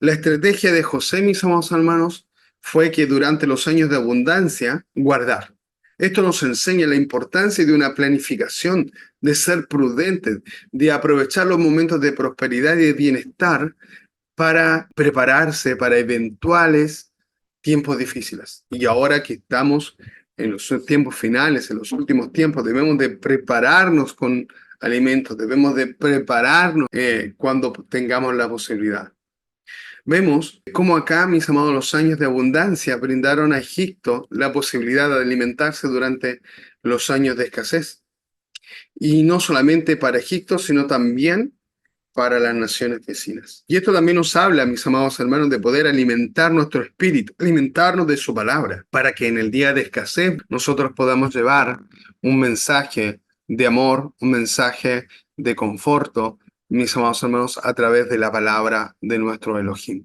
A: La estrategia de José, mis amados hermanos, fue que durante los años de abundancia, guardar. Esto nos enseña la importancia de una planificación, de ser prudente, de aprovechar los momentos de prosperidad y de bienestar para prepararse para eventuales tiempos difíciles. Y ahora que estamos en los tiempos finales, en los últimos tiempos, debemos de prepararnos con alimentos, debemos de prepararnos cuando tengamos la posibilidad. Vemos cómo acá, mis amados, los años de abundancia brindaron a Egipto la posibilidad de alimentarse durante los años de escasez. Y no solamente para Egipto, sino también para las naciones vecinas. Y esto también nos habla, mis amados hermanos, de poder alimentar nuestro espíritu, alimentarnos de su palabra, para que en el día de escasez nosotros podamos llevar un mensaje de amor, un mensaje de conforto, mis amados hermanos, a través de la palabra de nuestro Elohim.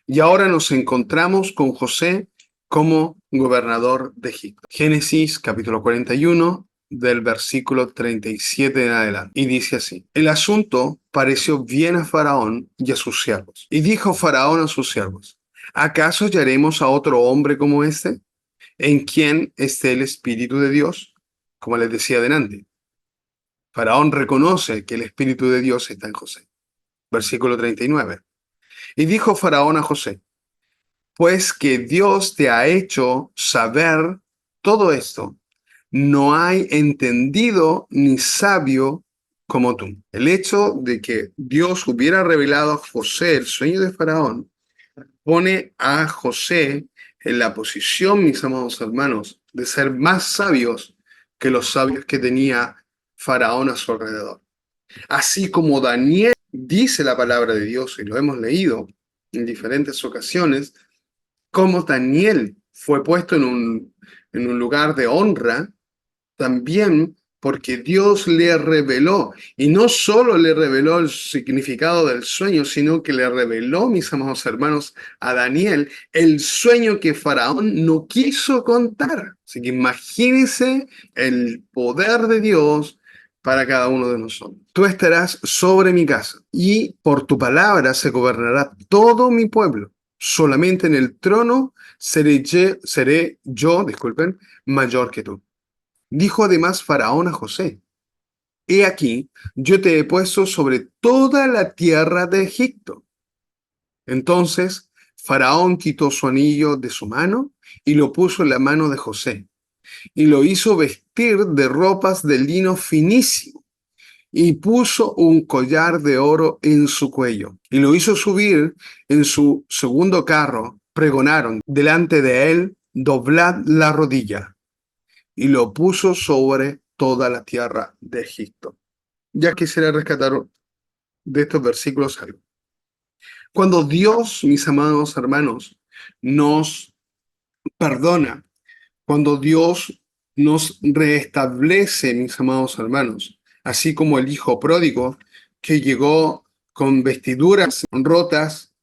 A: Y ahora nos encontramos con José como gobernador de Egipto. Génesis capítulo 41, del versículo 37 en adelante. Y dice así: el asunto pareció bien a Faraón y a sus siervos. Y dijo Faraón a sus siervos: ¿acaso hallaremos a otro hombre como este, en quien esté el Espíritu de Dios? Como les decía delante, Faraón reconoce que el Espíritu de Dios está en José. Versículo 39. Y dijo Faraón a José: pues que Dios te ha hecho saber todo esto, no hay entendido ni sabio como tú. El hecho de que Dios hubiera revelado a José el sueño de Faraón pone a José en la posición, mis amados hermanos, de ser más sabios que los sabios que tenía Faraón a su alrededor. Así como Daniel dice la palabra de Dios, y lo hemos leído en diferentes ocasiones, como Daniel fue puesto en un lugar de honra, también porque Dios le reveló, y no solo le reveló el significado del sueño, sino que le reveló, mis amados hermanos, a Daniel el sueño que Faraón no quiso contar. Así que imagínense el poder de Dios para cada uno de nosotros. Tú estarás sobre mi casa, y por tu palabra se gobernará todo mi pueblo. Solamente en el trono seré yo, disculpen, mayor que tú. Dijo además Faraón a José: he aquí, yo te he puesto sobre toda la tierra de Egipto. Entonces Faraón quitó su anillo de su mano y lo puso en la mano de José, y lo hizo vestir de ropas de lino finísimo, y puso un collar de oro en su cuello, y lo hizo subir en su segundo carro. Pregonaron delante de él: doblad la rodilla. Y lo puso sobre toda la tierra de Egipto. Ya quisiera rescatar de estos versículos algo. Cuando Dios, mis amados hermanos, nos perdona, cuando Dios nos restablece, mis amados hermanos, así como el hijo pródigo que llegó con vestiduras rotas,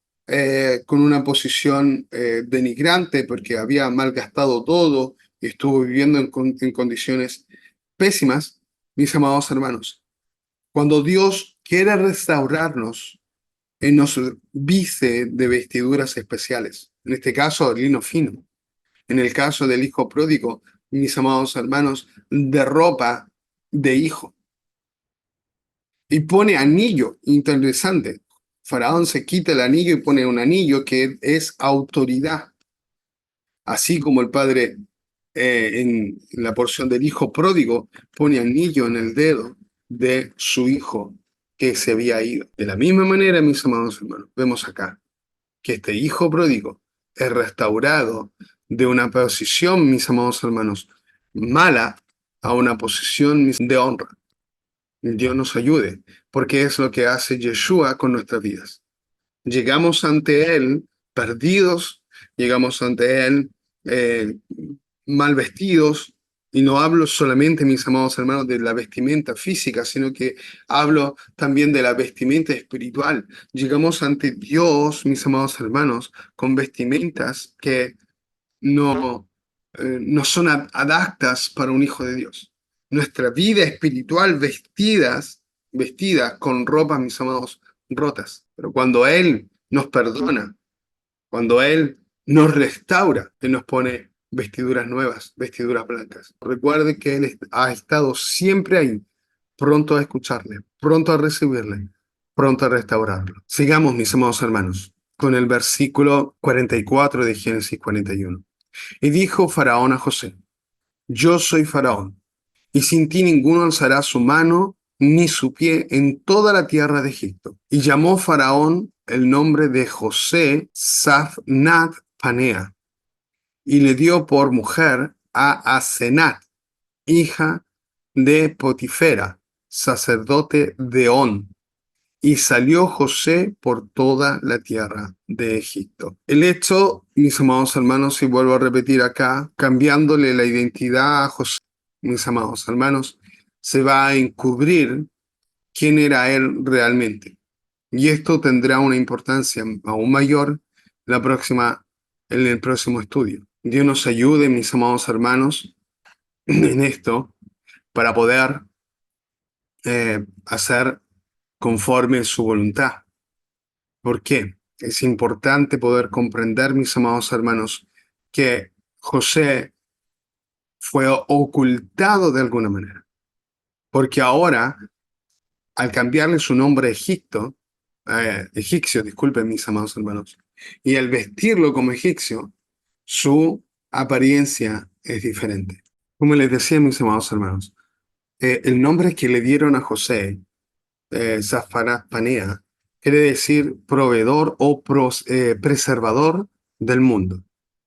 A: con una posición denigrante porque había malgastado todo y estuvo viviendo en condiciones pésimas, mis amados hermanos. Cuando Dios quiere restaurarnos, Él nos viste de vestiduras especiales, en este caso de lino fino. En el caso del hijo pródigo, mis amados hermanos, de ropa de hijo. Y pone anillo, interesante. Faraón se quita el anillo y pone un anillo que es autoridad. Así como el padre en la porción del hijo pródigo pone anillo en el dedo de su hijo que se había ido. De la misma manera, mis amados hermanos, vemos acá que este hijo pródigo es restaurado de una posición, mis amados hermanos, mala a una posición de honra. Dios nos ayude, porque es lo que hace Yeshua con nuestras vidas. Llegamos ante Él perdidos, llegamos ante Él eh, mal vestidos, y no hablo solamente, mis amados hermanos, de la vestimenta física, sino que hablo también de la vestimenta espiritual. Llegamos ante Dios, mis amados hermanos, con vestimentas que no son adaptas para un hijo de Dios. Nuestra vida espiritual vestida con ropas, mis amados, rotas. Pero cuando Él nos perdona, cuando Él nos restaura, Él nos pone vestiduras nuevas, vestiduras blancas. Recuerde que Él ha estado siempre ahí, pronto a escucharle, pronto a recibirle, pronto a restaurarlo. Sigamos, mis amados hermanos, con el versículo 44 de Génesis 41. Y dijo Faraón a José: Yo soy Faraón, y sin ti ninguno alzará su mano ni su pie en toda la tierra de Egipto. Y llamó Faraón el nombre de José Safnat Panea, y le dio por mujer a Asenat, hija de Potifera, sacerdote de On. Y salió José por toda la tierra de Egipto. El hecho, mis amados hermanos, y vuelvo a repetir acá, cambiándole la identidad a José, mis amados hermanos, se va a encubrir quién era él realmente. Y esto tendrá una importancia aún mayor en el próximo estudio. Dios nos ayude, mis amados hermanos, en esto para poder hacer conforme su voluntad. ¿Por qué? Es importante poder comprender, mis amados hermanos, que José fue ocultado de alguna manera, porque ahora, al cambiarle su nombre a egipcio, disculpen, mis amados hermanos, y al vestirlo como egipcio, su apariencia es diferente. Como les decía, mis amados hermanos, el nombre que le dieron a José, Zafarat Panea, quiere decir proveedor o preservador del mundo.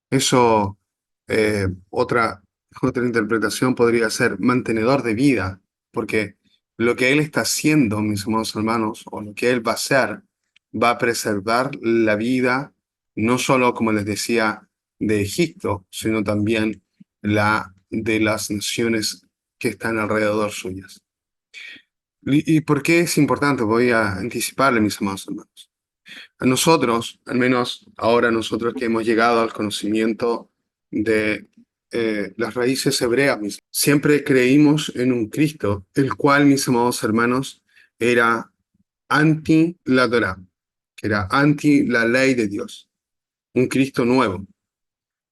A: Eso, otra interpretación podría ser mantenedor de vida, porque lo que él está haciendo, mis amados hermanos, o lo que él va a hacer, va a preservar la vida, no solo, como les decía, de Egipto, sino también la de las naciones que están alrededor suyas. ¿Y por qué es importante? Voy a anticiparle, mis amados hermanos. A nosotros, al menos ahora nosotros que hemos llegado al conocimiento de las raíces hebreas, siempre creímos en un Cristo, el cual, mis amados hermanos, era anti la Torá, que era anti la ley de Dios. Un Cristo nuevo.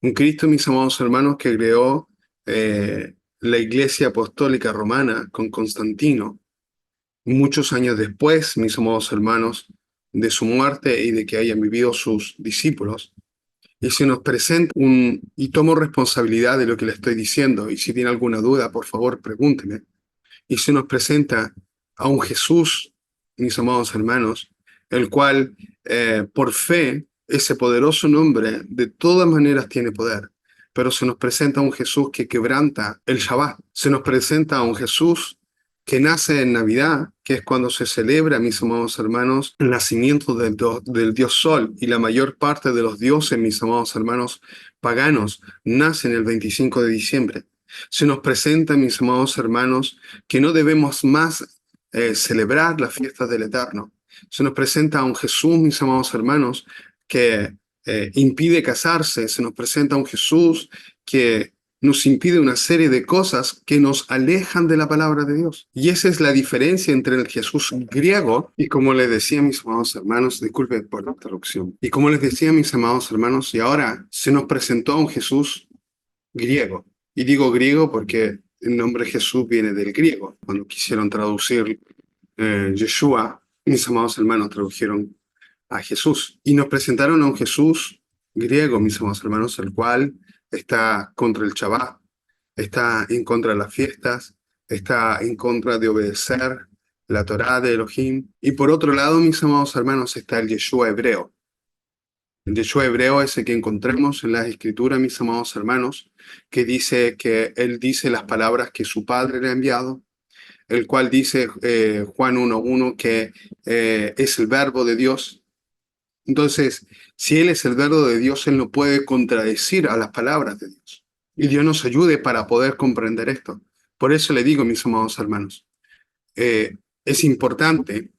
A: Un Cristo, mis amados hermanos, que creó la Iglesia Apostólica Romana con Constantino. Muchos años después, mis amados hermanos, de su muerte y de que hayan vivido sus discípulos, y se nos presenta y tomo responsabilidad de lo que le estoy diciendo, y si tiene alguna duda, por favor, pregúnteme, y se nos presenta a un Jesús, mis amados hermanos, el cual, por fe, ese poderoso nombre, de todas maneras tiene poder, pero se nos presenta a un Jesús que quebranta el Shabbat, se nos presenta a un Jesús que nace en Navidad, que es cuando se celebra, mis amados hermanos, el nacimiento del Dios Sol, y la mayor parte de los dioses, mis amados hermanos paganos, nacen el 25 de diciembre. Se nos presenta, mis amados hermanos, que no debemos más celebrar las fiestas del Eterno. Se nos presenta a un Jesús, mis amados hermanos, que impide casarse. Se nos presenta a un Jesús que nos impide una serie de cosas que nos alejan de la palabra de Dios. Y esa es la diferencia entre el Jesús griego y, como les decía, mis amados hermanos, disculpen por la interrupción, y como les decía, mis amados hermanos, y ahora se nos presentó a un Jesús griego. Y digo griego porque el nombre Jesús viene del griego. Cuando quisieron traducir Yeshua, mis amados hermanos tradujeron a Jesús. Y nos presentaron a un Jesús griego, mis amados hermanos, el cual está contra el Shabbat, está en contra de las fiestas, está en contra de obedecer la Torá de Elohim. Y por otro lado, mis amados hermanos, está el Yeshua hebreo. El Yeshua hebreo es el que encontramos en las Escrituras, mis amados hermanos, que dice que él dice las palabras que su Padre le ha enviado, el cual dice Juan 1:1 que es el verbo de Dios. Entonces, si Él es el verbo de Dios, Él no puede contradecir a las palabras de Dios. Y Dios nos ayude para poder comprender esto. Por eso le digo, mis amados hermanos, es importante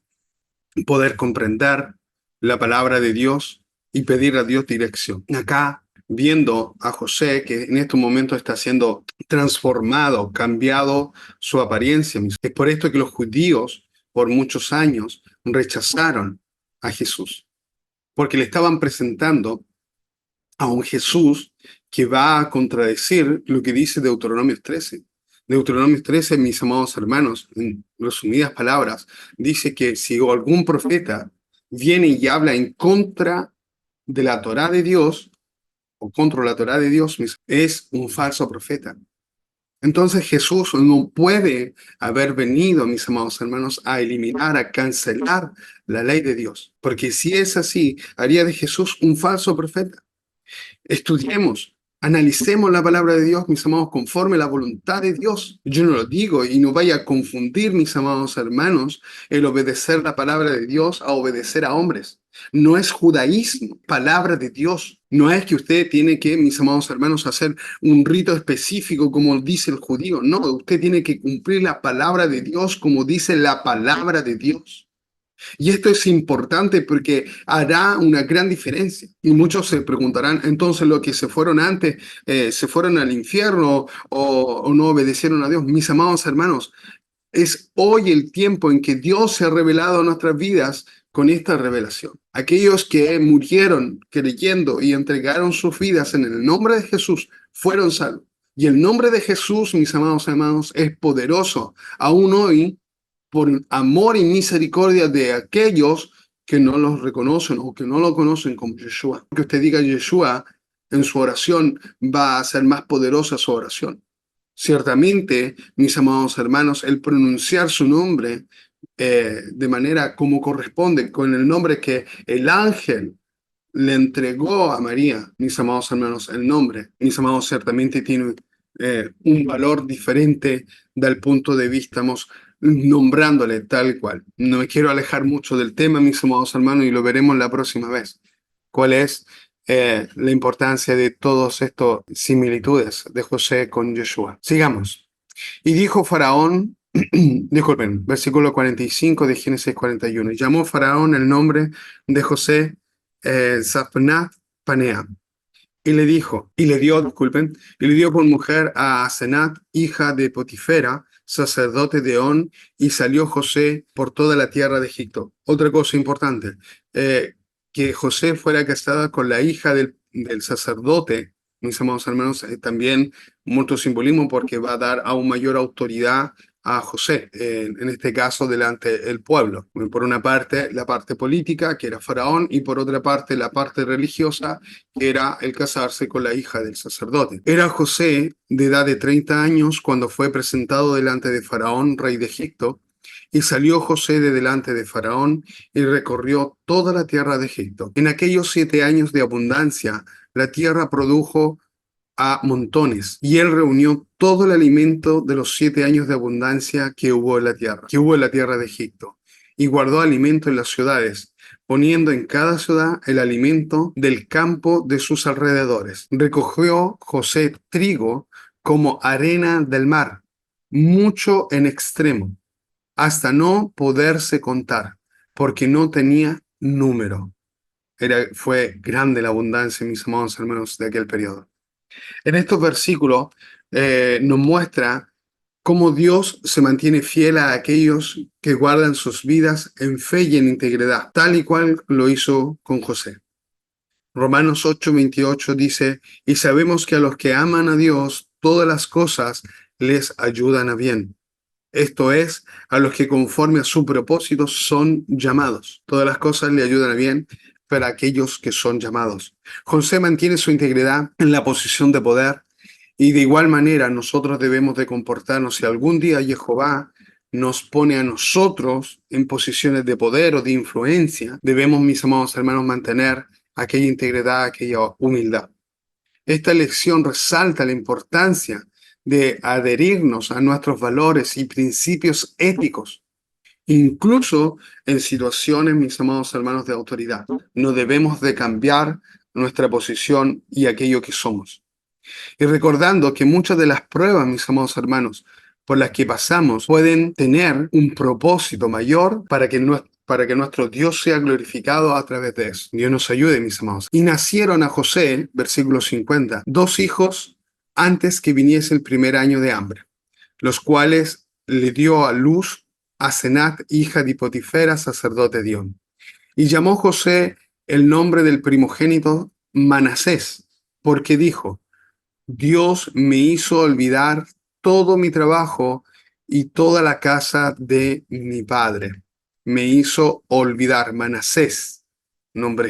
A: poder comprender la palabra de Dios y pedir a Dios dirección. Acá, viendo a José, que en estos momentos está siendo transformado, cambiado su apariencia. Es por esto que los judíos, por muchos años, rechazaron a Jesús, porque le estaban presentando a un Jesús que va a contradecir lo que dice Deuteronomio 13. Deuteronomio 13, mis amados hermanos, en resumidas palabras, dice que si algún profeta viene y habla en contra de la Torá de Dios, o contra la Torá de Dios, es un falso profeta. Entonces Jesús no puede haber venido, mis amados hermanos, a eliminar, a cancelar la ley de Dios, porque si es así, haría de Jesús un falso profeta. Estudiemos, analicemos la palabra de Dios, mis amados, conforme a la voluntad de Dios. Yo no lo digo y no vaya a confundir, mis amados hermanos, el obedecer la palabra de Dios a obedecer a hombres. No es judaísmo, palabra de Dios. No es que usted tiene que, mis amados hermanos, hacer un rito específico como dice el judío. No, usted tiene que cumplir la palabra de Dios como dice la palabra de Dios. Y esto es importante porque hará una gran diferencia. Y muchos se preguntarán, entonces los que se fueron antes, se fueron al infierno o no obedecieron a Dios. Mis amados hermanos, es hoy el tiempo en que Dios se ha revelado a nuestras vidas con esta revelación. Aquellos que murieron creyendo y entregaron sus vidas en el nombre de Jesús fueron salvos. Y el nombre de Jesús, mis amados hermanos, es poderoso aún hoy por amor y misericordia de aquellos que no los reconocen o que no lo conocen como Yeshua. Que usted diga Yeshua en su oración va a ser más poderosa su oración. Ciertamente, mis amados hermanos, el pronunciar su nombre de manera como corresponde, con el nombre que el ángel le entregó a María, mis amados hermanos, el nombre, mis amados, ciertamente tiene un valor diferente del punto de vista, nombrándole tal cual. No me quiero alejar mucho del tema, mis amados hermanos, y lo veremos la próxima vez. ¿Cuál es la importancia de todas estas similitudes de José con Yeshua? Sigamos. Y dijo Faraón, disculpen, versículo 45 de Génesis 41, llamó Faraón el nombre de José Zaphnath Panea, y le dijo, y le dio por mujer a Asenat, hija de Potifera, sacerdote de On, y salió José por toda la tierra de Egipto. Otra cosa importante, que José fuera casada con la hija del sacerdote, mis amados hermanos, también mucho simbolismo porque va a dar aún mayor autoridad a José, en este caso delante del pueblo. Por una parte, la parte política, que era Faraón, y por otra parte, la parte religiosa, que era el casarse con la hija del sacerdote. Era José de edad de 30 años cuando fue presentado delante de Faraón, rey de Egipto, y salió José de delante de Faraón y recorrió toda la tierra de Egipto. En aquellos 7 años de abundancia, la tierra produjo a montones, y él reunió todo el alimento de los 7 años de abundancia que hubo en la tierra de Egipto, y guardó alimento en las ciudades, poniendo en cada ciudad el alimento del campo de sus alrededores. Recogió José trigo como arena del mar, mucho en extremo, hasta no poderse contar, porque no tenía número. Fue grande la abundancia, mis amados hermanos, de aquel periodo. En estos versículos nos muestra cómo Dios se mantiene fiel a aquellos que guardan sus vidas en fe y en integridad, tal y cual lo hizo con José. Romanos 8:28 dice, y sabemos que a los que aman a Dios, todas las cosas les ayudan a bien. Esto es, a los que conforme a su propósito son llamados. Todas las cosas le ayudan a bien para aquellos que son llamados. José mantiene su integridad en la posición de poder y de igual manera nosotros debemos de comportarnos. Si algún día Jehová nos pone a nosotros en posiciones de poder o de influencia, debemos, mis amados hermanos, mantener aquella integridad, aquella humildad. Esta lección resalta la importancia de adherirnos a nuestros valores y principios éticos, incluso en situaciones, mis amados hermanos, de autoridad. No debemos de cambiar nuestra posición y aquello que somos. Y recordando que muchas de las pruebas, mis amados hermanos, por las que pasamos pueden tener un propósito mayor para que nuestro Dios sea glorificado a través de eso. Dios nos ayude, mis amados. Y nacieron a José, versículo 50, 2 hijos antes que viniese el primer año de hambre, los cuales le dio a luz a Senat, hija de Potifera, sacerdote de On. Y llamó José el nombre del primogénito Manasés, porque dijo: Dios me hizo olvidar todo mi trabajo y toda la casa de mi padre. Me hizo olvidar. Manasés, nombre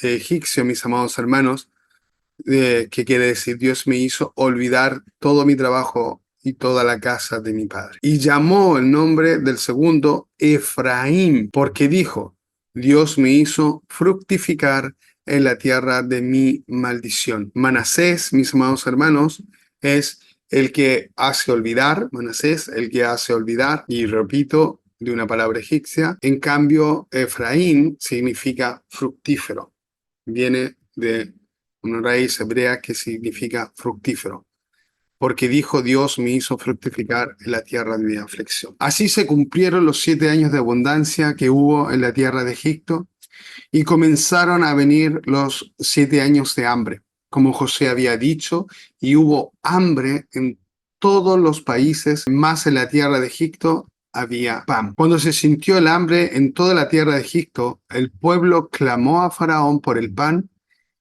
A: egipcio, mis amados hermanos, que quiere decir Dios me hizo olvidar todo mi trabajo y toda la casa de mi padre. Y llamó el nombre del segundo Efraín, porque dijo: Dios me hizo fructificar en la tierra de mi maldición. Manasés, mis amados hermanos, es el que hace olvidar. Manasés, el que hace olvidar, y repito, de una palabra egipcia. En cambio, Efraín significa fructífero. Viene de una raíz hebrea que significa fructífero, porque dijo: Dios me hizo fructificar en la tierra de mi aflicción. Así se cumplieron los 7 años de abundancia que hubo en la tierra de Egipto, y comenzaron a venir los 7 años de hambre, como José había dicho, y hubo hambre en todos los países, más en la tierra de Egipto había pan. Cuando se sintió el hambre en toda la tierra de Egipto, el pueblo clamó a Faraón por el pan,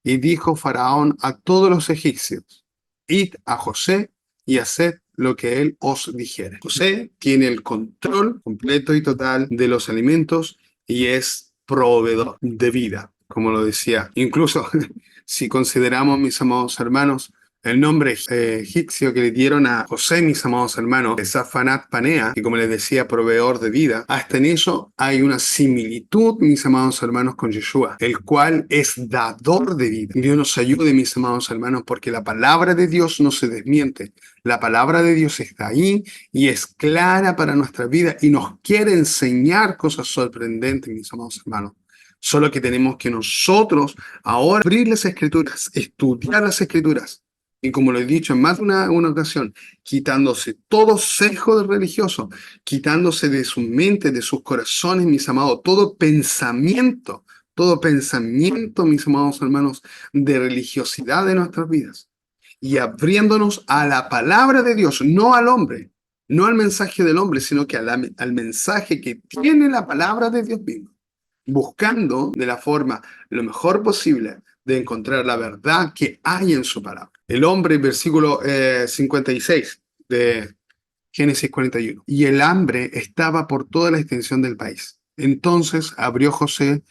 A: y dijo Faraón a todos los egipcios: Id a José y haced lo que él os dijere. José tiene el control completo y total de los alimentos y es proveedor de vida, como lo decía. Incluso si consideramos, mis amados hermanos, el nombre egipcio que le dieron a José, mis amados hermanos, es Zafanat Panea, que como les decía, proveedor de vida. Hasta en eso hay una similitud, mis amados hermanos, con Yeshua, el cual es dador de vida. Dios nos ayude, mis amados hermanos, porque la palabra de Dios no se desmiente. La palabra de Dios está ahí y es clara para nuestra vida y nos quiere enseñar cosas sorprendentes, mis amados hermanos. Solo que tenemos que nosotros ahora abrir las escrituras, estudiar las escrituras. Y como lo he dicho en más de una ocasión, quitándose todo sesgo de religioso, quitándose de su mente, de sus corazones, mis amados, todo pensamiento, mis amados hermanos, de religiosidad de nuestras vidas. Y abriéndonos a la palabra de Dios, no al hombre, no al mensaje del hombre, sino que al mensaje que tiene la palabra de Dios mismo, buscando de la forma lo mejor posible de encontrar la verdad que hay en su palabra. El hombre, versículo 56 de Génesis 41. Y el hambre estaba por toda la extensión del país. Entonces abrió José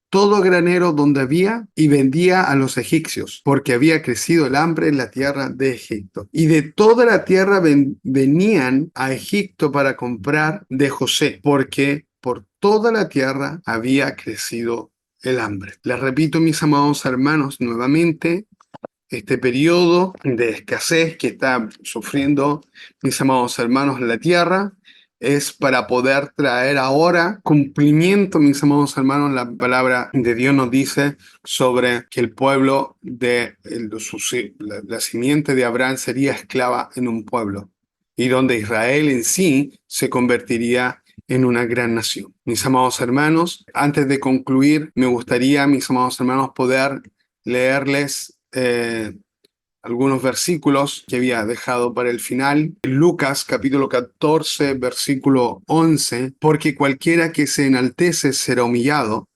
A: todo granero donde había y vendía a los egipcios, porque había crecido el hambre en la tierra de Egipto. Y de toda la tierra venían a Egipto para comprar de José, porque por toda la tierra había crecido el hambre. Les repito, mis amados hermanos, nuevamente, este periodo de escasez que está sufriendo, mis amados hermanos, la tierra, es para poder traer ahora cumplimiento, mis amados hermanos. La palabra de Dios nos dice sobre que el pueblo la simiente de Abraham sería esclava en un pueblo, y donde Israel en sí se convertiría en una gran nación. Mis amados hermanos, antes de concluir, me gustaría, mis amados hermanos, poder leerles algunos versículos que había dejado para el final. Lucas capítulo 14, versículo 11, porque cualquiera que se enaltece será humillado,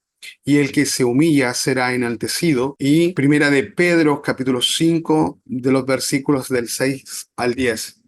A: y el que se humilla será enaltecido. Y primera de Pedro capítulo 5, de los versículos del 6 al 10.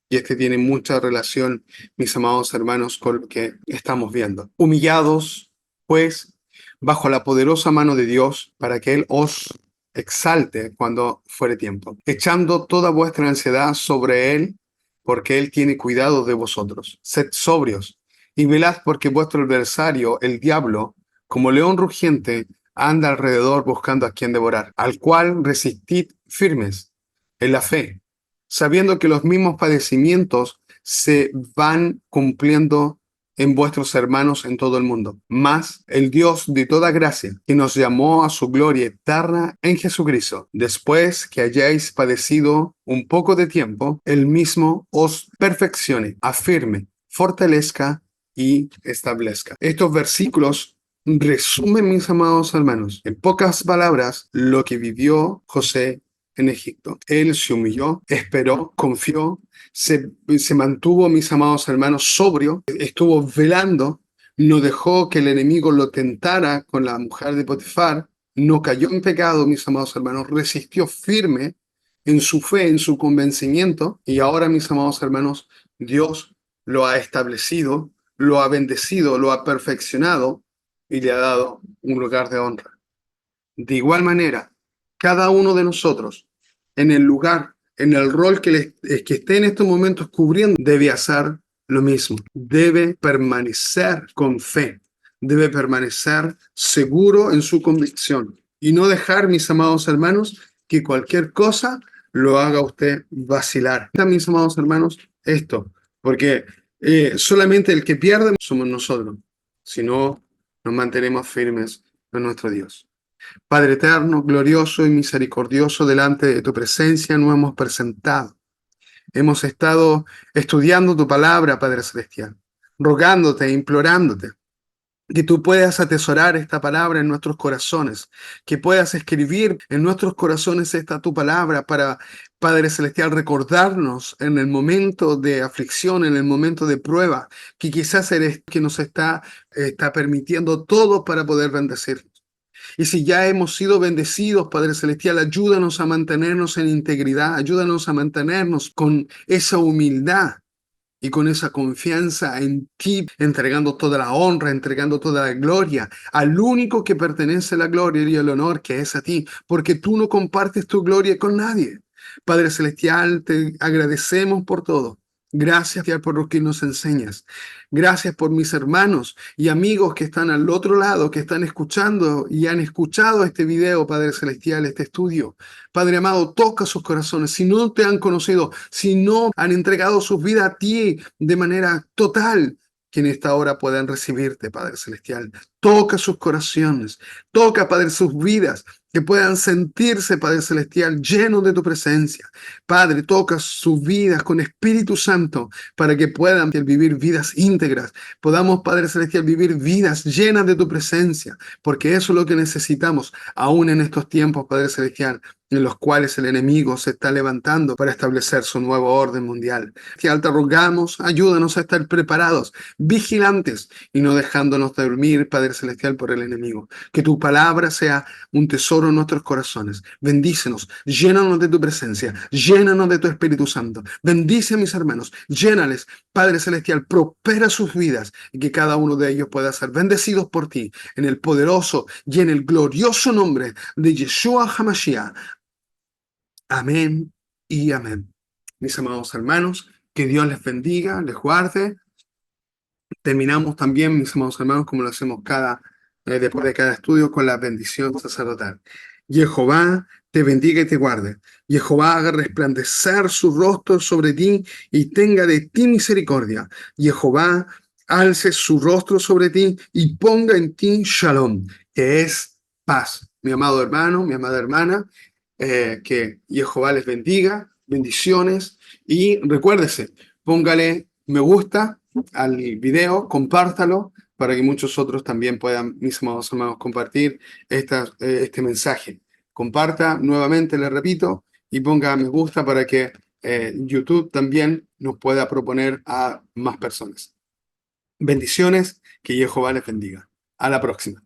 A: Y este tiene mucha relación, mis amados hermanos, con lo que estamos viendo. Humillados, pues, bajo la poderosa mano de Dios, para que Él os exalte cuando fuere tiempo, echando toda vuestra ansiedad sobre Él, porque Él tiene cuidado de vosotros. Sed sobrios y velad, porque vuestro adversario, el diablo, como león rugiente, anda alrededor buscando a quien devorar, al cual resistid firmes en la fe, sabiendo que los mismos padecimientos se van cumpliendo en vuestros hermanos en todo el mundo. Mas el Dios de toda gracia, que nos llamó a su gloria eterna en Jesucristo, después que hayáis padecido un poco de tiempo, Él mismo os perfeccione, afirme, fortalezca y establezca. Estos versículos resumen, mis amados hermanos, en pocas palabras, lo que vivió José en Egipto. Él se humilló, esperó, confió, se mantuvo, mis amados hermanos, sobrio, estuvo velando, no dejó que el enemigo lo tentara con la mujer de Potifar, no cayó en pecado, mis amados hermanos, resistió firme en su fe, en su convencimiento, y ahora, mis amados hermanos, Dios lo ha establecido, lo ha bendecido, lo ha perfeccionado y le ha dado un lugar de honra. De igual manera, cada uno de nosotros, en el lugar, en el rol que esté en estos momentos cubriendo, debe hacer lo mismo. Debe permanecer con fe, debe permanecer seguro en su convicción y no dejar, mis amados hermanos, que cualquier cosa lo haga usted vacilar. Mis amados hermanos, esto, porque solamente el que pierde somos nosotros, si no nos mantenemos firmes en nuestro Dios. Padre eterno, glorioso y misericordioso, delante de tu presencia nos hemos presentado. Hemos estado estudiando tu palabra, Padre Celestial, rogándote, implorándote, que tú puedas atesorar esta palabra en nuestros corazones, que puedas escribir en nuestros corazones esta tu palabra para, Padre Celestial, recordarnos en el momento de aflicción, en el momento de prueba, que quizás eres que nos está permitiendo todo para poder bendecir. Y si ya hemos sido bendecidos, Padre Celestial, ayúdanos a mantenernos en integridad, ayúdanos a mantenernos con esa humildad y con esa confianza en ti, entregando toda la honra, entregando toda la gloria al único que pertenece la gloria y el honor, que es a ti, porque tú no compartes tu gloria con nadie. Padre Celestial, te agradecemos por todo. Gracias por lo que nos enseñas. Gracias por mis hermanos y amigos que están al otro lado, que están escuchando y han escuchado este video, Padre Celestial, este estudio. Padre amado, toca sus corazones. Si no te han conocido, si no han entregado sus vidas a ti de manera total, que en esta hora puedan recibirte, Padre Celestial. Toca sus corazones, toca, Padre, sus vidas, que puedan sentirse, Padre Celestial, llenos de tu presencia. Padre, toca sus vidas con Espíritu Santo para que puedan vivir vidas íntegras. Podamos, Padre Celestial, vivir vidas llenas de tu presencia, porque eso es lo que necesitamos aún en estos tiempos, Padre Celestial, en los cuales el enemigo se está levantando para establecer su nuevo orden mundial. Te rogamos, ayúdanos a estar preparados, vigilantes y no dejándonos dormir, Padre Celestial, por el enemigo. Que tu palabra sea un tesoro en nuestros corazones. Bendícenos, llénanos de tu presencia, llénanos de tu Espíritu Santo. Bendice a mis hermanos, llénales, Padre Celestial, prospera sus vidas y que cada uno de ellos pueda ser bendecidos por ti en el poderoso y en el glorioso nombre de Yeshua HaMashiach. Amén y amén. Mis amados hermanos, que Dios les bendiga, les guarde. Terminamos también, mis amados hermanos, como lo hacemos después de cada estudio, con la bendición sacerdotal. Jehová te bendiga y te guarde. Jehová haga resplandecer su rostro sobre ti y tenga de ti misericordia. Jehová alce su rostro sobre ti y ponga en ti shalom, que es paz. Mi amado hermano, mi amada hermana, que Jehová les bendiga, bendiciones, y recuérdese, póngale me gusta al video, compártalo para que muchos otros también puedan, mis amados hermanos, compartir este mensaje. Comparta nuevamente, le repito, y ponga me gusta para que YouTube también nos pueda proponer a más personas. Bendiciones, que Jehová les bendiga. A la próxima.